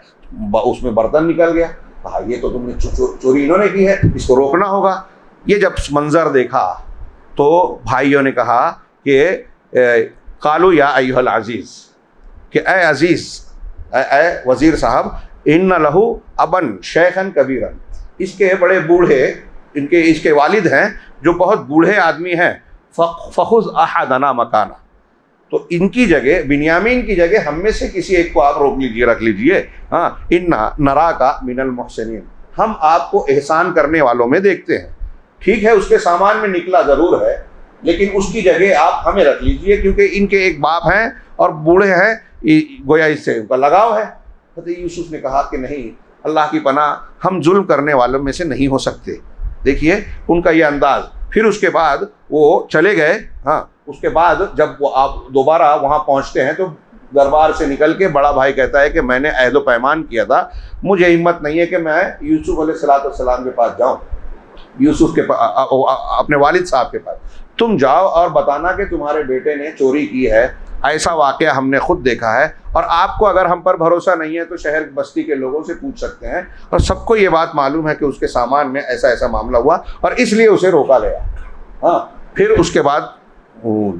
उसमें बर्तन निकल गया। कहा ये तो तुमने चोरी इन्होंने की है, इसको रोकना होगा। ये जब मंजर देखा तो भाइयों ने कहा कि कालू या अय्युहल अजीज़, कि ए अजीज़, ए वज़ीर साहब, इन्ना लहू अबन शेखन कबीरन, इसके बड़े बूढ़े, इसके वालिद हैं जो बहुत बूढ़े आदमी हैं, फ़ख़ुज़ अहदना मकाना, तो इनकी जगह, बिन्यामीन की जगह हम में से किसी एक को आप रोक लीजिए, रख लीजिए। हाँ, इन्ना नरा का मिनल मुहसिनीन, हम आपको एहसान करने वालों में देखते हैं। ठीक है, उसके सामान में निकला ज़रूर है, लेकिन उसकी जगह आप हमें रख लीजिए, क्योंकि इनके एक बाप हैं और बूढ़े हैं, गोया इससे उनका लगाव है। हज़रत यूसुफ ने कहा कि नहीं, अल्लाह की पनाह, हम जुल्म करने वालों में से नहीं हो सकते। देखिए उनका ये अंदाज़। फिर उसके बाद वो चले गए। हाँ, उसके बाद जब वो आप दोबारा वहाँ पहुँचते हैं तो दरबार से निकल के बड़ा भाई कहता है कि मैंने अहद व पैमान किया था, मुझे हिम्मत नहीं है कि मैं यूसुफ अलैहिस्सलाम के पास जाऊँ, यूसुफ के अपने वालिद साहब के पास। तुम जाओ और बताना कि तुम्हारे बेटे ने चोरी की है, ऐसा वाक़या हमने खुद देखा है, और आपको अगर हम पर भरोसा नहीं है तो शहर बस्ती के लोगों से पूछ सकते हैं, और सबको ये बात मालूम है कि उसके सामान में ऐसा ऐसा मामला हुआ और इसलिए उसे रोका गया। हाँ, फिर उसके बाद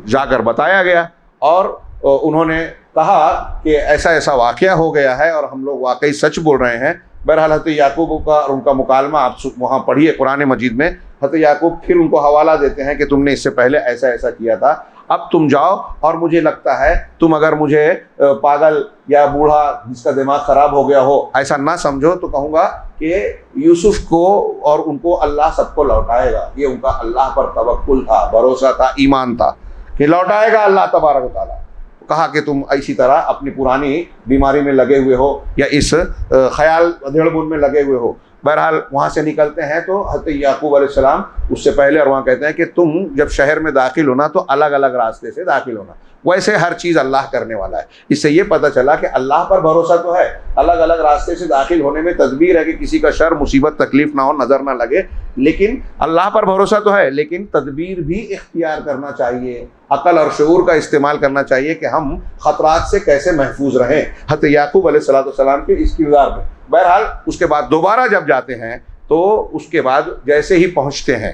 जाकर बताया गया और उन्होंने कहा कि ऐसा ऐसा वाक़या हो गया है और हम लोग वाकई सच बोल रहे हैं। बहरहाल हज़रत याकूब का और उनका मुकालमा आप वहाँ पढ़िए कुरान मजीद में। हज़रत याकूब फिर उनको हवाला देते हैं कि तुमने इससे पहले ऐसा ऐसा किया था, अब तुम जाओ, और मुझे लगता है तुम अगर मुझे पागल या बूढ़ा जिसका दिमाग ख़राब हो गया हो ऐसा ना समझो, तो कहूँगा कि यूसुफ को और उनको अल्लाह सबको लौटाएगा। ये उनका अल्लाह पर तवक्कुल था, भरोसा था, ईमान था कि लौटाएगा अल्लाह तबारक व तआला। कहा कि तुम इसी तरह अपनी पुरानी बीमारी में लगे हुए हो या इस ख्याल अधेड़बुन में लगे हुए हो। बहरहाल वहाँ से निकलते हैं तो हज़रत याकूब अलैहिस्सलाम उससे पहले और वहाँ कहते हैं कि तुम जब शहर में दाखिल होना तो अलग अलग रास्ते से दाखिल होना, वैसे हर चीज़ अल्लाह करने वाला है। इससे ये पता चला कि अल्लाह पर भरोसा तो है, अलग अलग रास्ते से दाखिल होने में तदबीर है कि किसी का शर मुसीबत तकलीफ ना हो, नज़र ना लगे, लेकिन अल्लाह पर भरोसा तो है, लेकिन तदबीर भी इख्तियार करना चाहिए, अकल और शऊर का इस्तेमाल करना चाहिए कि हम ख़तरात से कैसे महफूज रहें। हज़रत याकूब अलैहिस्सलाम के इस किरदार में। बहरहाल उसके बाद दोबारा जब जाते हैं तो उसके बाद जैसे ही पहुँचते हैं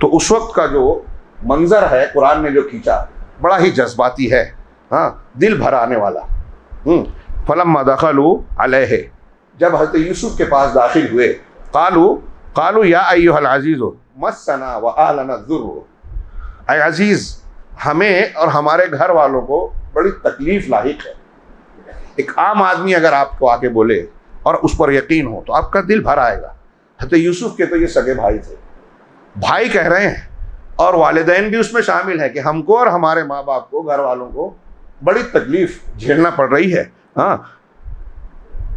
तो उस वक्त का जो मंजर है कुरान ने जो खींचा बड़ा ही जज्बाती है। हाँ, दिल भर आने वाला। फलम्मा दखलू अलैहि, जब हज़रत यूसुफ के पास दाखिल हुए, कालू या अय्युहल अज़ीज़ु मस्सना व आलना ज़ुर्र, ऐ अज़ीज़, हमें और हमारे घर वालों को बड़ी तकलीफ़ लाहिक है। एक आम आदमी अगर आपको आके बोले और उस पर यकीन हो तो आपका दिल भर आएगा। हज़रत यूसुफ के तो ये सगे भाई थे, भाई कह रहे हैं, और वालिदैन भी उसमें शामिल है कि हमको और हमारे माँ बाप को, घर वालों को बड़ी तकलीफ़ झेलना पड़ रही है। हाँ,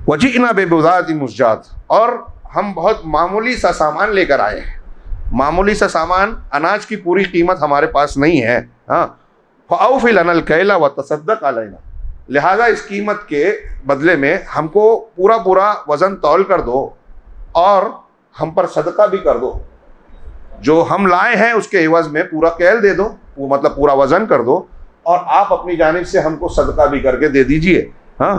वजीना बेबुज़ात मुज़जात, और हम बहुत मामूली सा सामान लेकर आए हैं, मामूली सा सामान, अनाज की पूरी कीमत हमारे पास नहीं है। हाँ, फ़अौफ़ि लनल कैला व तसद्दक़ अलैना, लिहाजा इस कीमत के बदले में हमको पूरा पूरा वज़न तौल कर दो और हम पर सदका भी कर दो, जो हम लाए हैं उसके एवज़ में पूरा कैल दे दो, वो मतलब पूरा वज़न कर दो, और आप अपनी जानिब से हमको सदका भी करके दे दीजिए। हाँ,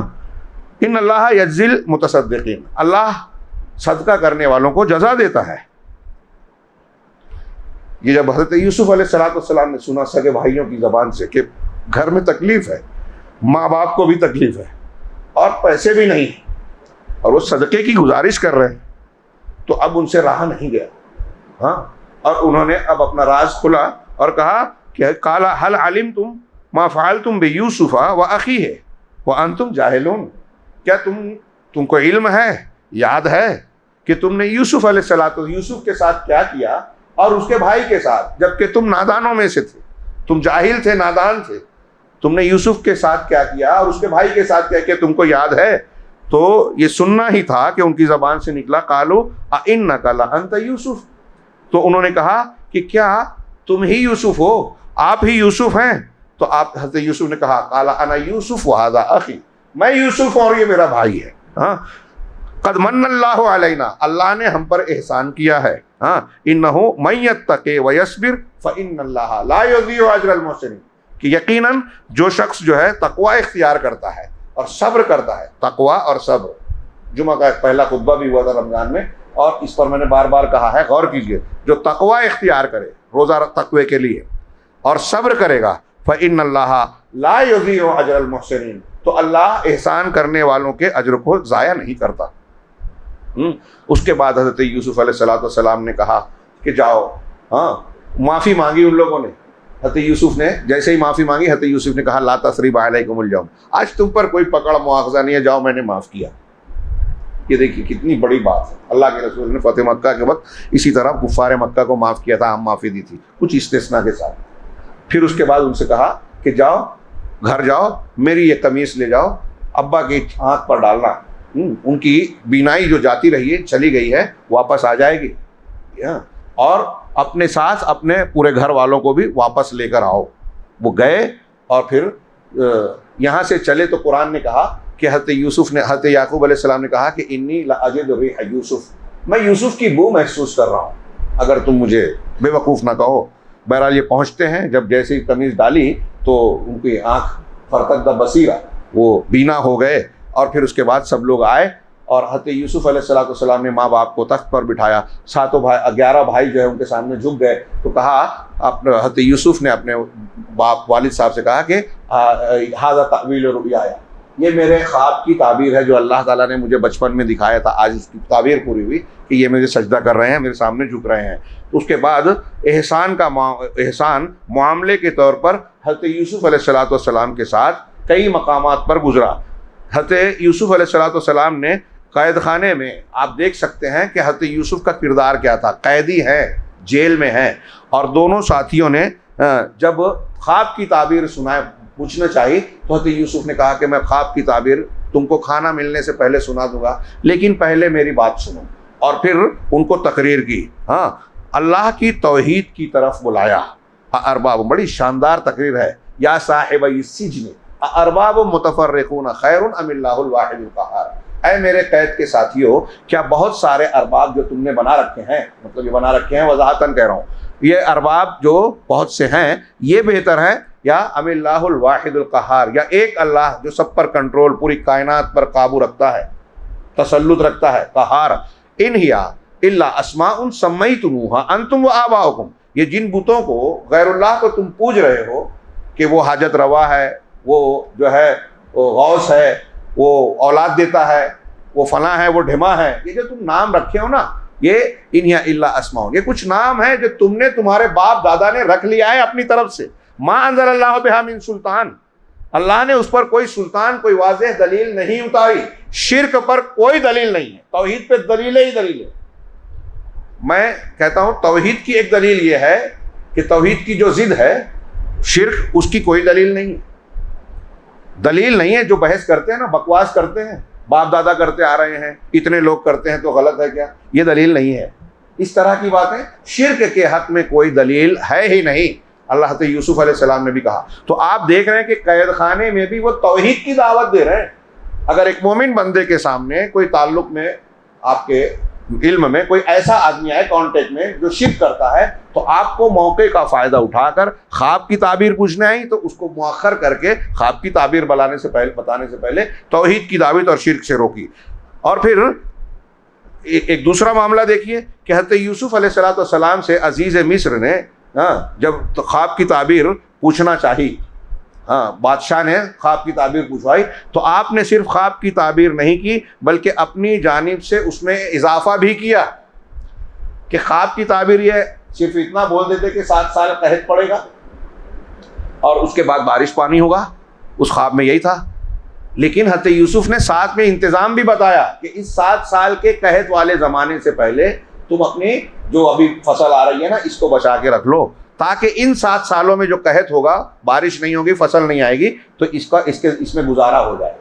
इन अल्लाह यज्ज़िल मुतसद्दिक़ीन, अल्लाह सदका करने वालों को जज़ा देता है। ये जब हज़रत यूसुफ अलैहिस्सलाम ने सुना सगे भाइयों की ज़बान से कि घर में तकलीफ है, माँ बाप को भी तकलीफ है और पैसे भी नहीं और वो सदक़े की गुजारिश कर रहे हैं, तो अब उनसे रहा नहीं गया। हाँ, और उन्होंने अब अपना राज खुला और कहा कि काला हल अलिम तुम मा फ़अलतुम बि यूसुफ़ा व अख़ीही व अंतुम जाहिलून, क्या तुमको इल्म है, याद है कि तुमने यूसुफ के साथ क्या किया और उसके भाई के साथ, जबकि तुम नादानों में से थे, तुम जाहिल थे, नादान थे, तुमने यूसुफ के साथ क्या किया और उसके भाई के साथ क्या किया, तुमको याद है? तो ये सुनना ही था कि उनकी ज़बान से निकला कालू अइन्नका लअंत यूसुफ। तो उन्होंने कहा कि क्या तुम ही यूसुफ हो, आप ही यूसुफ हैं? तो आप हज़रत यूसुफ ने कहा काला अना यूसुफ व हाज़ा अख़ी, मैं यूसुफ और ये मेरा भाई है। हाँ, क़द मन्नल्लाहु अलैना, अल्लाह ने हम पर एहसान किया है। हाँ, इन्नहु मन यत्तक़ि व यस्बिर फ़इन्नल्लाहा ला युज़ीअु अज्रल मुहसिनीन, कि यकीनन जो शख्स जो है तक़वा इख्तियार करता है और सब्र करता है, तक़वा और सब्र, जुमा का पहला खुतबा भी हुआ था रमज़ान में और इस पर मैंने बार बार कहा है, गौर कीजिए, जो तक़वा इख्तियार करे रोज़ा तक़वे के लिए और सब्र करेगा, फ़इन्नल्लाहा ला युज़ीअु अज्रल मुहसिनीन, तो अल्लाह एहसान करने वालों के अज्र को ज़ाया नहीं करता। उसके बाद हज़रत यूसुफ अलैहिस्सलाम ने कहा कि जाओ, हाँ, माफ़ी मांगी उन लोगों ने। हज़रत यूसुफ ने जैसे ही माफ़ी मांगी, हज़रत यूसुफ ने कहा ला तसरीबा अलैकुमुल यौम, आज तुम पर कोई पकड़ मुआखज़ा नहीं है, जाओ मैंने माफ़ किया। ये देखिए कितनी बड़ी बात है। अल्लाह के रसूल ने फ़तह मक्का के वक्त इसी तरह कुफ़ार मक्का को माफ़ किया था, हम माफ़ी दी थी, कुछ इस्तिस्ना के साथ। फिर उसके बाद उनसे कहा कि जाओ, घर जाओ, मेरी ये कमीज़ ले जाओ, अब्बा की आँख पर डालना, उनकी बीनाई जो जाती रही है, चली गई है, वापस आ जाएगी, और अपने साथ अपने पूरे घर वालों को भी वापस लेकर आओ। वो गए और फिर यहाँ से चले तो कुरान ने कहा कि हज़रत याकूब अलैहिस्सलाम ने कहा कि इन्नी लअजिदु रिह यूसुफ, मैं यूसुफ की बू महसूस कर रहा हूँ, अगर तुम मुझे बेवकूफ़ ना कहो। बहरहाल ये पहुँचते हैं, जब जैसे ही कमीज़ डाली तो उनकी आँख फरकत बसीरा, वो बीना हो गए। और फिर उसके बाद सब लोग आए और हज़रत यूसुफ अलैहिस्सलाम ने माँ बाप को तख्त पर बिठाया, सातों भाई 11 भाई जो है उनके सामने झुक गए। तो कहा, अपने हज़रत यूसुफ ने अपने बाप वालिद साहब से कहा कि हाज़ा तावील रुया, ये मेरे ख्वाब की ताबीर है जो अल्लाह ताला ने मुझे बचपन में दिखाया था, आज उसकी ताबीर पूरी हुई कि ये मुझे सजदा कर रहे हैं, मेरे सामने झुक रहे हैं। तो उसके बाद एहसान मामले के तौर पर हज़रत यूसुफ अलैहिस्सलाम के साथ कई मकामात पर गुजरा। हज़रत यूसुफ अलैहिस्सलाम ने कैद खाने में, आप देख सकते हैं कि हज़रत यूसुफ का किरदार क्या था, कैदी है, जेल में है, और दोनों साथियों ने जब ख्वाब की ताबीर सुनाए, पूछना चाहिए, तो हज़रत यूसुफ ने कहा कि मैं ख्वाब की ताबीर तुमको खाना मिलने से पहले सुना दूंगा, लेकिन पहले मेरी बात सुनो। और फिर उनको तकरीर की, हाँ, अल्लाह की तौहीद की तरफ बुलाया। अरबाब, बड़ी शानदार तकरीर है। या साहिब सिजन अरबाब मुतफर्रिकून खैरुन अमिल्लाहुल वाहिदुल क़हार, ऐ मेरे कैद के साथियों, क्या बहुत सारे अरबाब जो तुमने बना रखे हैं, मतलब ये बना रखे हैं, वज़ाहतन कह रहा हूँ, ये अरबाब जो बहुत से हैं, ये बेहतर हैं या अमिल्लाहुल वाहिदुल क़हार, या एक अल्लाह जो सब पर कंट्रोल, पूरी कायनात पर काबू रखता है, तसल्लुत रखता है, क़हार। इन हिया इल्ला अस्माउन सम्मय्तुमूहा अंतुम व आबाउकुम, ये जिन बुतों को, गैरुल्लाह को तुम पूज रहे हो कि वो हाजत रवा है, वो जो है वो गौस है, वो औलाद देता है, वो फला है, वो ढिमा है, ये जो तुम नाम रखे हो ना, ये इन्हिया इल्ला अस्माउन, ये कुछ नाम है जो तुमने, तुम्हारे बाप दादा ने रख लिया है अपनी तरफ से। मा अंज़लल्लाहु बिहा मिन सुल्तान, अल्लाह ने उस पर कोई सुल्तान, कोई वाज़ेह दलील नहीं उतारी। शिर्क पर कोई दलील नहीं है, तौहीद पे दलील ही दलील है। मैं कहता हूँ तौहीद की एक दलील ये है कि तौहीद की जो जिद है शिर्क, उसकी कोई दलील नहीं है। दलील नहीं है, जो बहस करते हैं ना, बकवास करते हैं, बाप दादा करते आ रहे हैं, इतने लोग करते हैं तो गलत है क्या, ये दलील नहीं है। इस तरह की बातें, शिर्क के हक में कोई दलील है ही नहीं। अल्लाह हज़रत यूसुफ अलैहिस्सलाम ने भी कहा। तो आप देख रहे हैं कि कैद खाने में भी वो तौहीद की दावत दे रहे हैं। अगर एक मोमिन बंदे के सामने कोई ताल्लुक में, आपके इल्म में कोई ऐसा आदमी आए कांटेक्ट में जो शिर्क करता है, तो आपको मौके का फ़ायदा उठाकर ख्वाब की ताबीर पूछने आई तो उसको मुअख्खर करके ख्वाब की ताबीर बताने से पहले तौहीद की दावत और शिर्क से रोकी। और फिर एक दूसरा मामला देखिए कि हज़रत यूसुफ अलैहिस्सलाम से अजीज़ मिस्र ने जब तो ख्वाब की ताबीर पूछना चाहिए, बादशाह ने ख्वाब की ताबीर पूछवाई, तो आपने सिर्फ ख्वाब की ताबीर नहीं की बल्कि अपनी जानिब से उसमें इजाफा भी किया कि ख्वाब की ताबीर ये सिर्फ इतना बोल देते कि 7 साल कहत पड़ेगा और उसके बाद बारिश पानी होगा, उस ख्वाब में यही था। लेकिन हज़रत यूसुफ ने साथ में इंतज़ाम भी बताया कि इस 7 साल के कहत वाले ज़माने से पहले तुम अपनी जो अभी फसल आ रही है ना, इसको बचा के रख लो, ताकि इन 7 सालों में जो कहत होगा, बारिश नहीं होगी, फसल नहीं आएगी, तो इसमें गुजारा हो जाए।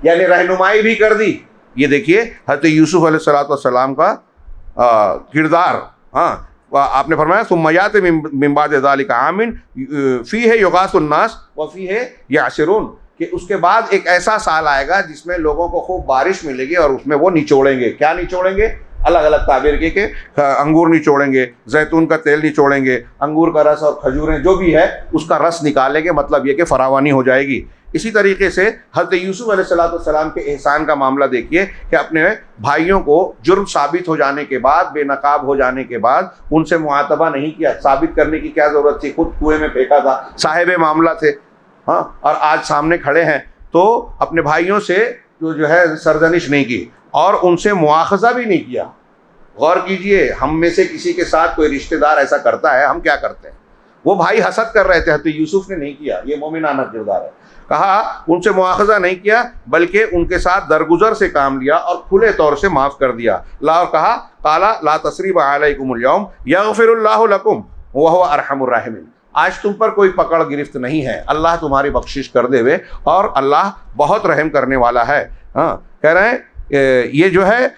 यानी रहनुमाई भी कर दी। ये देखिए हज़रत यूसुफ अलैहिस्सलाम का किरदार। आपने फरमाया सुम्मयात मिन बाद ज़ालिका आमिन फ़ीहि युगासुन्नास व फ़ीहि यासिरून, कि उसके बाद एक ऐसा साल आएगा जिसमें लोगों को खूब बारिश मिलेगी और उसमें वो निचोड़ेंगे। क्या निचोड़ेंगे? अलग अलग ताबीर के अंगूर निचोड़ेंगे, जैतून का तेल निचोड़ेंगे, अंगूर का रस और खजूरें जो भी है उसका रस निकालेंगे, मतलब ये कि फरावानी हो जाएगी। इसी तरीके से हज़रत यूसुफ अलैहिस्सलाम के एहसान का मामला देखिए कि अपने भाइयों को जुर्म साबित हो जाने के बाद, बेनकाब हो जाने के बाद उनसे मुआतबा नहीं किया। साबित करने की क्या ज़रूरत थी? खुद कुएं में फेंका था, साहिब मामला थे, और आज सामने खड़े हैं, तो अपने भाइयों से जो है सरजनिश नहीं की और उनसे मुआखज़ा भी नहीं किया। गौर कीजिए, हम में से किसी के साथ कोई रिश्तेदार ऐसा करता है, हम क्या करते हैं? वो भाई हसद कर रहे थे, हज़रत यूसुफ ने नहीं किया। ये मोमिनाना किरदार है। कहा उनसे मुआखज़ा नहीं किया बल्कि उनके साथ दरगुजर से काम लिया और खुले तौर से माफ़ कर दिया। और कहा काला ला तसरीब अलैकुमुल यौम यग़फिरुल्लाहु लकुम व हुवा अरहमुर राहिमीन, आज तुम पर कोई पकड़ गिरफ्त नहीं है, अल्लाह तुम्हारी बख्शिश कर देवे और अल्लाह बहुत रहम करने वाला है। कह रहे हैं ये जो है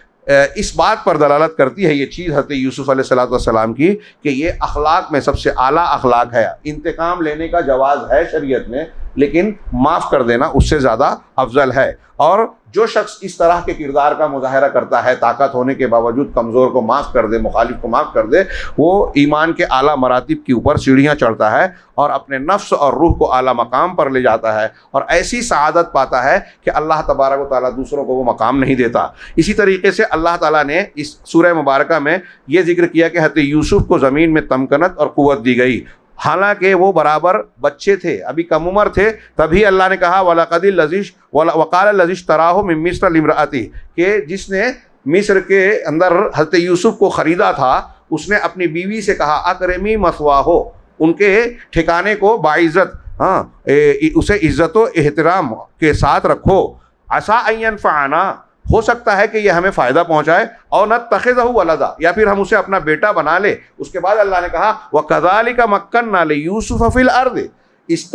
इस बात पर दलालत करती है ये चीज़ हज़रत यूसुफ अलैहिस्सलाम की कि ये अखलाक में सबसे आला अखलाक है। इंतकाम लेने का जवाज़ है शरीयत में, लेकिन माफ़ कर देना उससे ज़्यादा अफजल है। और जो शख्स इस तरह के किरदार का मुजाहरा करता है, ताकत होने के बावजूद कमज़ोर को माफ़ कर दे, मुखालिफ को माफ़ कर दे, वो ईमान के आला मरातिब के ऊपर सीढ़ियाँ चढ़ता है और अपने नफ्स और रूह को आला मकाम पर ले जाता है और ऐसी सआदत पाता है कि अल्लाह तबारक व तआला दूसरों को वो मकाम नहीं देता। इसी तरीके से अल्लाह ताला ने इस सूरह मुबारका में ये जिक्र किया कि हज़रत यूसुफ को ज़मीन में तमकनत और क़ुव्वत दी गई, हालांकि वो बराबर बच्चे थे, अभी कम उम्र थे। तभी अल्लाह ने कहा वलक़दिल लज़ीज़ वक़ाल लज़ीज़ तराहु मिन मिस्र लिम्रअती, कि जिसने मिस्र के अंदर हज़रत यूसुफ को ख़रीदा था, उसने अपनी बीवी से कहा अकरमी मसवाहो, उनके ठिकाने को बाइज़्ज़त, उसे इज़्ज़त व एहतराम के साथ रखो। असा अन यनफ़अना, हो सकता है कि यह हमें फ़ायदा पहुँचाए, और नत्तख़िज़हु वलदा, या फिर हम उसे अपना बेटा बना ले। उसके बाद अल्लाह ने कहा वकज़ालिका मक्कन्ना लियूसुफ़ फ़िल अर्ज़, इसी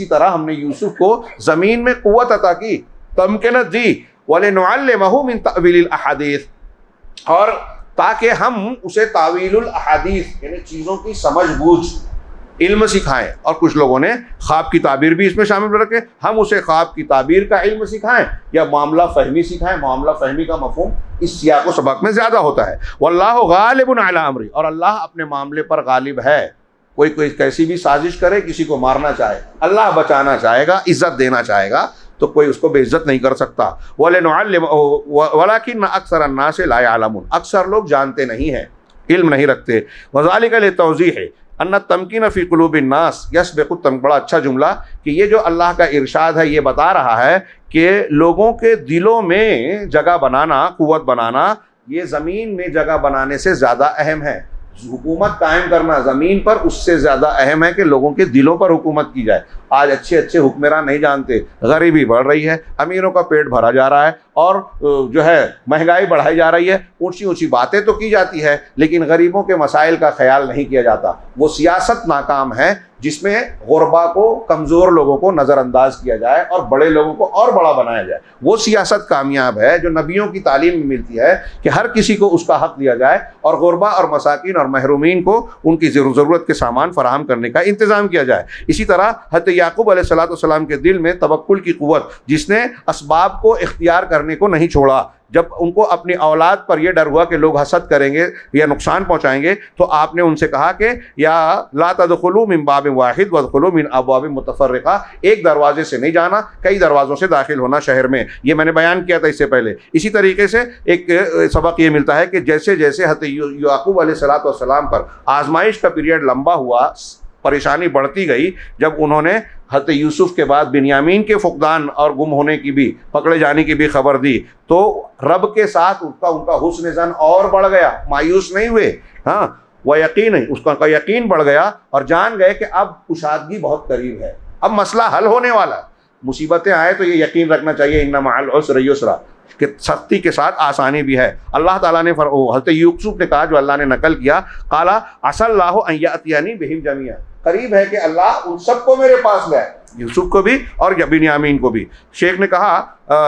तरह हमने यूसुफ को ज़मीन में क़ुव्वत अता की, तमकीनत दी, वलिनुअल्लिमहु मिन तअवीलिल अहादीस, और ताकि हम उसे तावीलुल अहादीस यानी चीज़ों की समझ बूझ इल्म सिखाएं। और कुछ लोगों ने ख्वाब की ताबीर भी इसमें शामिल रखे, हम उसे ख्वाब की ताबीर का इल्म सिखाएं या मामला फ़हमी सिखाएं। मामला फ़हमी का मफ़हूम इस सियाक़ व सबक़ में ज़्यादा होता है। वल्लाहु गालिबुन अला अम्री, और अल्लाह अपने मामले पर गालिब है। कोई कैसी भी साजिश करे, किसी को मारना चाहे, अल्लाह बचाना चाहेगा, इज़्ज़त देना चाहेगा, तो कोई उसको बेइज्जत नहीं कर सकता। वलाकिन अक्सर अन्नास ला यअलमून, अक्सर लोग जानते नहीं हैं, इल्म नहीं रखते। वज़ालिका लितौज़ीह अन्ना तमकीन फ़ी क़ुलूबिन नास यस्बिक़ु तम, बड़ा अच्छा जुमला कि ये जो अल्लाह का इरशाद है ये बता रहा है कि लोगों के दिलों में जगह बनाना, क़ुव्वत बनाना, ये ज़मीन में जगह बनाने से ज़्यादा अहम है। हुकूमत कायम करना ज़मीन पर उससे ज़्यादा अहम है कि लोगों के दिलों पर हुकूमत की जाए। आज अच्छे अच्छे हुक्मरान नहीं जानते, गरीबी बढ़ रही है, अमीरों का पेट भरा जा रहा है और जो है महंगाई बढ़ाई जा रही है। ऊंची ऊंची बातें तो की जाती है लेकिन गरीबों के मसाइल का ख्याल नहीं किया जाता। वो सियासत नाकाम है जिसमें गुरबा को, कमज़ोर लोगों को नज़रअंदाज किया जाए और बड़े लोगों को और बड़ा बनाया जाए। वो सियासत कामयाब है जो नबियों की तालीम में मिलती है कि हर किसी को उसका हक़ दिया जाए और गुरबा और मसाकिन और महरूमीन को उनकी ज़रूरत के सामान फराहम करने का इंतज़ाम किया जाए। इसी तरह हज़रत याक़ूब अलैहिस्सलाम के दिल में तवक्कुल की क़ुव्वत, जिसने असबाब को इख्तियार करने को नहीं छोड़ा, जब उनको अपनी औलाद पर यह डर हुआ कि लोग हसद करेंगे या नुकसान पहुंचाएंगे, तो आपने उनसे कहा कि या ला तदखुलू मिन बाब वाहिद वदखुलू मिन अबवाब मुतफर्रिका, एक दरवाजे से नहीं जाना, कई दरवाज़ों से दाखिल होना शहर में। ये मैंने बयान किया था इससे पहले। इसी तरीके से एक सबक ये मिलता है कि जैसे जैसे हज़रत याकूब अलैहिस्सलातु वस्सलाम पर आजमाइश का पीरियड लंबा हुआ, परेशानी बढ़ती गई, जब उन्होंने हज़रत यूसुफ के बाद बिन्यामीन के फुकदान और गुम होने की भी, पकड़े जाने की भी खबर दी, तो रब के साथ उनका हुस्न ज़न और बढ़ गया, मायूस नहीं हुए। हाँ, वह यकीन है, उसका यकीन बढ़ गया और जान गए कि अब कुशादगी बहुत करीब है, अब मसला हल होने वाला है। मुसीबतें आए तो ये यकीन रखना चाहिए, इन्ना मअल उसरि युस्रा, कि सख्ती के साथ आसानी भी है। अल्लाह ताला ने हज़रत यूसुफ ने कहा, जो अल्लाह ने नकल किया, काला असल्लाहु अन यातियानी बिहिम जमीआ, करीब है कि अल्लाह उन सबको मेरे पास लाए, यूसुफ को भी और बिन्यामीन को भी। शेख ने कहा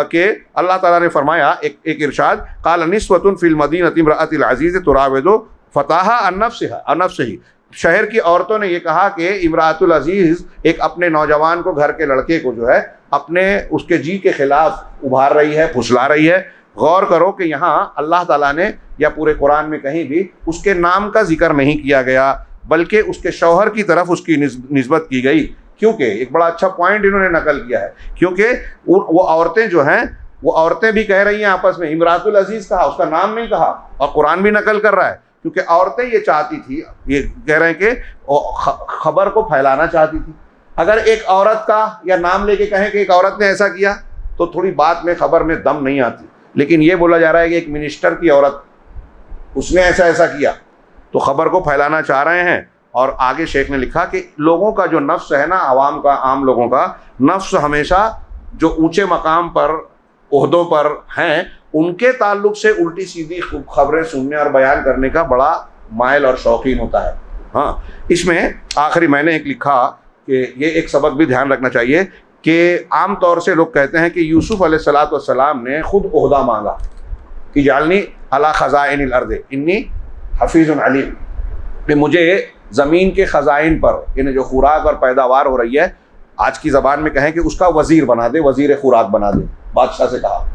कि अल्लाह ताला ने फरमाया एक इरशाद, काल निस्वतुन फिल मदीनति इम्रअतिल अज़ीज़ तुराविदु फताहा अन नफ्सिहा, शहर की औरतों ने यह कहा कि इमरातुल अजीज़ एक अपने नौजवान को, घर के लड़के को जो है अपने उसके जी के खिलाफ उभार रही है, फुसला रही है। गौर करो कि यहाँ अल्लाह ताला ने या पूरे कुरान में कहीं भी उसके नाम का जिक्र नहीं किया गया, बल्कि उसके शौहर की तरफ उसकी निस्बत की गई। क्योंकि एक बड़ा अच्छा पॉइंट इन्होंने नकल किया है, क्योंकि वो औरतें जो हैं, वो औरतें भी कह रही हैं आपस में, इमरातुल अजीज़ कहा, उसका नाम नहीं कहा, और कुरान भी नकल कर रहा है, क्योंकि औरतें ये चाहती थी, ये कह रहे हैं कि खबर को फैलाना चाहती थी। अगर एक औरत का या नाम लेके कहें कि एक औरत ने ऐसा किया, तो थोड़ी बात में, खबर में दम नहीं आती। लेकिन ये बोला जा रहा है कि एक मिनिस्टर की औरत, उसने ऐसा ऐसा किया, तो खबर को फैलाना चाह रहे हैं। और आगे शेख ने लिखा कि लोगों का जो नफ्स है ना, आवाम का, आम लोगों का नफ्स हमेशा जो ऊंचे मकाम पर, ओहदों पर हैं, उनके ताल्लुक से उल्टी सीधी खबरें सुनने और बयान करने का बड़ा माइल और शौकीन होता है। हाँ, इसमें आखिरी मैंने एक लिखा कि ये एक सबक भी ध्यान रखना चाहिए कि आम तौर से लोग कहते हैं कि यूसुफ अलैहिस्सलातु वस्सलाम ने खुद ओहदा मांगा कि जालनी अला खज़ाइनिल अर्द इन्नी हफीज़ुन अलीम, कि मुझे ज़मीन के ख़ज़ाइन पर, यानी जो खुराक और पैदावार हो रही है, आज की ज़बान में कहें कि उसका वज़ीर बना दे, वज़ीर खुराक बना दे, बादशाह से कहा।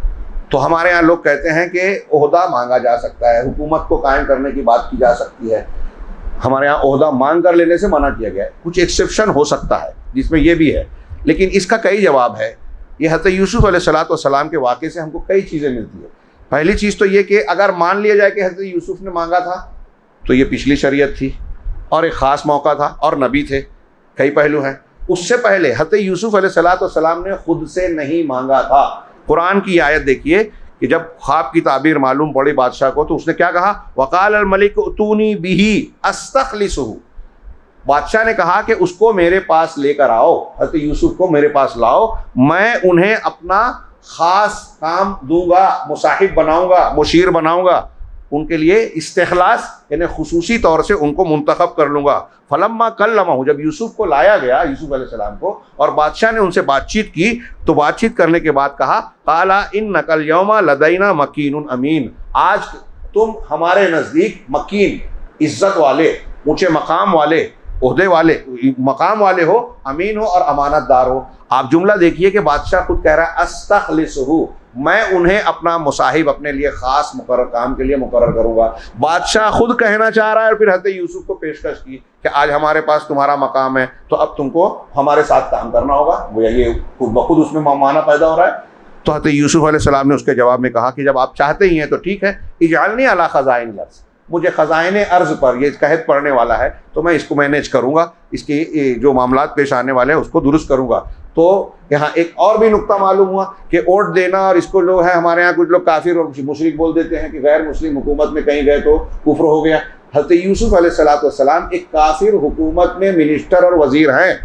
तो हमारे यहाँ लोग कहते हैं कि ओहदा मांगा जा सकता है, हुकूमत को कायम करने की बात की जा सकती है। हमारे यहाँ ओहदा मांग कर लेने से मना किया गया है। कुछ एक्सेप्शन हो सकता है जिसमें यह भी है, लेकिन इसका कई जवाब है। ये हज़रत यूसुफ अलैहिस्सलातु वस्सलाम के वाक़े से हमको कई चीज़ें मिलती है। पहली चीज़ तो ये कि अगर मान लिया जाए कि हज़रत यूसुफ ने मांगा था, तो ये पिछली शरीयत थी और एक ख़ास मौका था और नबी थे, कई पहलू हैं। उससे पहले हज़रत यूसुफ अलैहिस्सलातु वस्सलाम ने खुद से नहीं मांगा था। कुरान की आयत देखिए कि जब ख्वाब की ताबीर मालूम पड़ी बादशाह को, तो उसने क्या कहा, वक़ाल अल मलिक उतूनी बिही अस्तख़लिसुहु, बादशाह ने कहा कि उसको मेरे पास लेकर आओ, हज़रत यूसुफ को मेरे पास लाओ, मैं उन्हें अपना ख़ास काम दूंगा, मुसाहिब बनाऊंगा, मुशीर बनाऊंगा, उनके लिए इस्तिखलास यानी खुसूसी तौर से उनको मुंतखब कर लूँगा। फलम्मा कल्लमहु, जब यूसुफ को लाया गया, यूसुफ अलैहिस्सलाम को, और बादशाह ने उनसे बातचीत की, तो बातचीत करने के बाद कहा, काला इन्नकल यौमा लदैना मकीनुन अमीन, आज तुम हमारे नज़दीक मकीन, इज्जत वाले, ऊँचे मकाम वाले, ओहदे वाले, मकाम वाले हो, अमीन हो और अमानतदार हो। आप जुमला देखिए कि बादशाह खुद कह रहा है अस्तख़लिसुहु, मैं उन्हें अपना मुसाहिब, अपने लिए ख़ास मुकर्रर काम के लिए मुकर्रर करूँगा। बादशाह खुद कहना चाह रहा है, और फिर हज़रत यूसुफ को पेशकश की कि आज हमारे पास तुम्हारा मकाम है, तो अब तुमको हमारे साथ काम करना होगा। वो ये खुद ब खुद उसमें माना पैदा हो रहा है। तो हज़रत यूसुफ अलैहिस्सलाम ने उसके जवाब में कहा कि जब आप चाहते ही हैं तो ठीक है, इजालनी अला खज़ाइन अर्ज़, मुझे ख़ज़ाइन अर्ज़ पर ये कहत पड़ने वाला है, तो मैं इसको मैनेज करूँगा, इसके जो मामलात पेश आने वाले हैं उसको दुरुस्त करूँगा। तो यहाँ एक और भी नुक्ता मालूम हुआ कि वोट देना, और इसको लोग हैं हमारे यहाँ कुछ लोग काफिर और मुशरिक बोल देते हैं कि गैर मुस्लिम हुकूमत में कहीं गए तो कुफ्र हो गया। हज़रत यूसुफ अलैहिस्सलातु वस्सलाम एक काफिर हुकूमत में मिनिस्टर और वजीर हैं,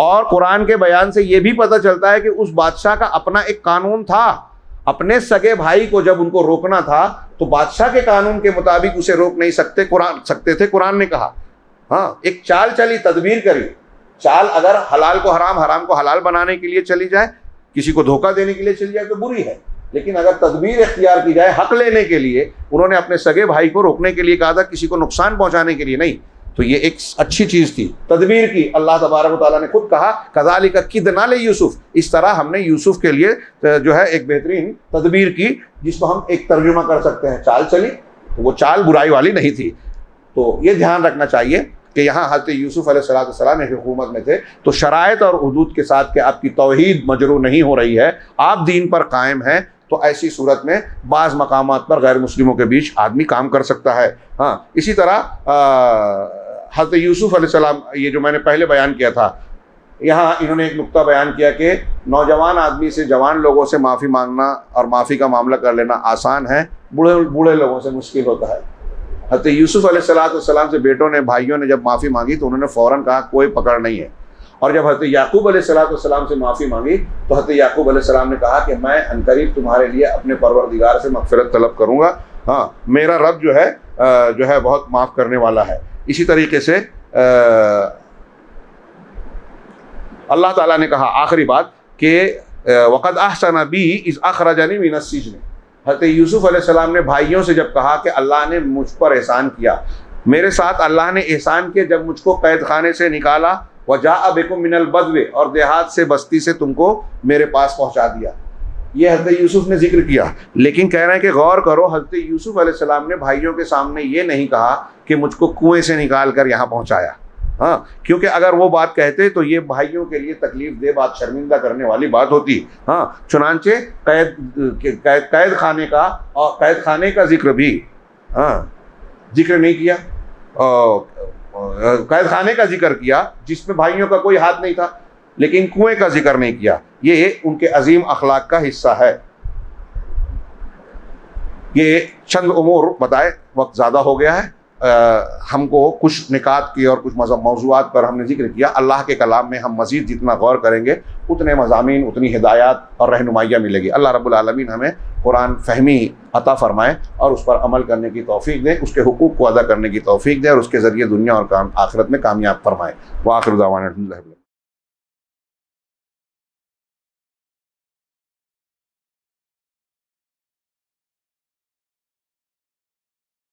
और कुरान के बयान से ये भी पता चलता है कि उस बादशाह का अपना एक कानून था। अपने सगे भाई को जब उनको रोकना था, तो बादशाह के कानून के मुताबिक उसे रोक नहीं सकते थे, कुरान ने कहा। हाँ, एक चाल चली, तदबीर करी। चाल अगर हलाल को हराम, हराम को हलाल बनाने के लिए चली जाए, किसी को धोखा देने के लिए चली जाए तो बुरी है, लेकिन अगर तदबीर इख्तियार की जाए हक लेने के लिए, उन्होंने अपने सगे भाई को रोकने के लिए कहा था, किसी को नुकसान पहुंचाने के लिए नहीं। तो ये एक अच्छी चीज़ थी, तदबीर की। अल्लाह तबारक व तआला ने खुद कहा कज़ालिका किदना ले यूसुफ, इस तरह हमने यूसुफ के लिए जो है एक बेहतरीन तदबीर की, जिसको हम एक तर्जुमा कर सकते हैं चाल चली। तो वो चाल बुराई वाली नहीं थी। तो ये ध्यान रखना चाहिए कि यहाँ हज़रत यूसुफ अलैहिस्सलाम एक हुकूमत में थे, तो शराइत और हुदूद के साथ कि आपकी तौहीद मजरू नहीं हो रही है, आप दीन पर कायम हैं, तो ऐसी सूरत में बाज़ मकामात पर गैर मुस्लिमों के बीच आदमी काम कर सकता है। हाँ, इसी तरह हज़रत यूसुफ अलैहिस्सलाम, ये जो मैंने पहले बयान किया था, यहाँ इन्होंने एक नुक्ता बयान किया कि नौजवान आदमी से, जवान लोगों से माफ़ी मांगना और माफ़ी का मामला कर लेना आसान है, बूढ़े लोगों से मुश्किल होता है। हज़रत यूसुफ अलैहिस्सलाम से बेटों ने, भाइयों ने जब माफ़ी मांगी तो उन्होंने फ़ौरन कहा कोई पकड़ नहीं है। और जब हज़रत याकूब अलैहिस्सलाम से माफ़ी मांगी तो हज़रत याकूब अलैहिस्सलाम ने कहा कि मैं अनकरीब तुम्हारे लिए अपने परवरदिगार से मग़फ़िरत तलब करूँगा। हाँ, मेरा रब जो है बहुत माफ़ करने वाला है। इसी तरीके से अल्लाह ताला ने कहा आखिरी बात कि वक़द अहसन बी इज़ अख़रजनी मिनस सिज्न। हज़रत यूसुफ अलैहिस्सलाम ने भाइयों से जब कहा कि अल्लाह ने मुझ पर एहसान किया, मेरे साथ अल्लाह ने एहसान किया जब मुझको कैद खाने से निकाला, वजाअ बिकुम मिनल बदवे, और देहात से, बस्ती से तुमको मेरे पास पहुंचा दिया। ये हज़रत यूसुफ ने जिक्र किया, लेकिन कह रहे हैं कि गौर करो, हज़रत यूसुफ अलैहिस्सलाम ने भाइयों के सामने ये नहीं कहा कि मुझको कुएं से निकाल कर यहाँ पहुँचाया। हाँ, क्योंकि अगर वो बात कहते तो ये भाइयों के लिए तकलीफ दे बात, शर्मिंदा करने वाली बात होती। हाँ, चुनांचे कैद खाने का और कैद खाने का जिक्र भी जिक्र नहीं किया, कैद खाने का जिक्र किया जिसमें भाइयों का कोई हाथ नहीं था, लेकिन कुएं का जिक्र नहीं किया। ये उनके अजीम अखलाक का हिस्सा है। ये चंद उमूर बताए, वक्त ज़्यादा हो गया है। हमको कुछ निकात की और कुछ मौज़ूआत पर हमने जिक्र किया। अल्लाह के कलाम में हम मज़ीद जितना गौर करेंगे उतने मज़ामीन, उतनी हिदायत और रहनुमाइयाँ मिलेगी। अल्लाह रब्बुल आलमीन हमें कुरान फहमी अता फ़रमाए और उस पर अमल करने की तौफ़ीक़ दे, उसके हुकूक़ को अदा करने की तौफ़ीक़ दे और उसके ज़रिए दुनिया और आखिरत में कामयाब फरमाए। व आखिर दावाना अल्हम्दुलिल्लाह।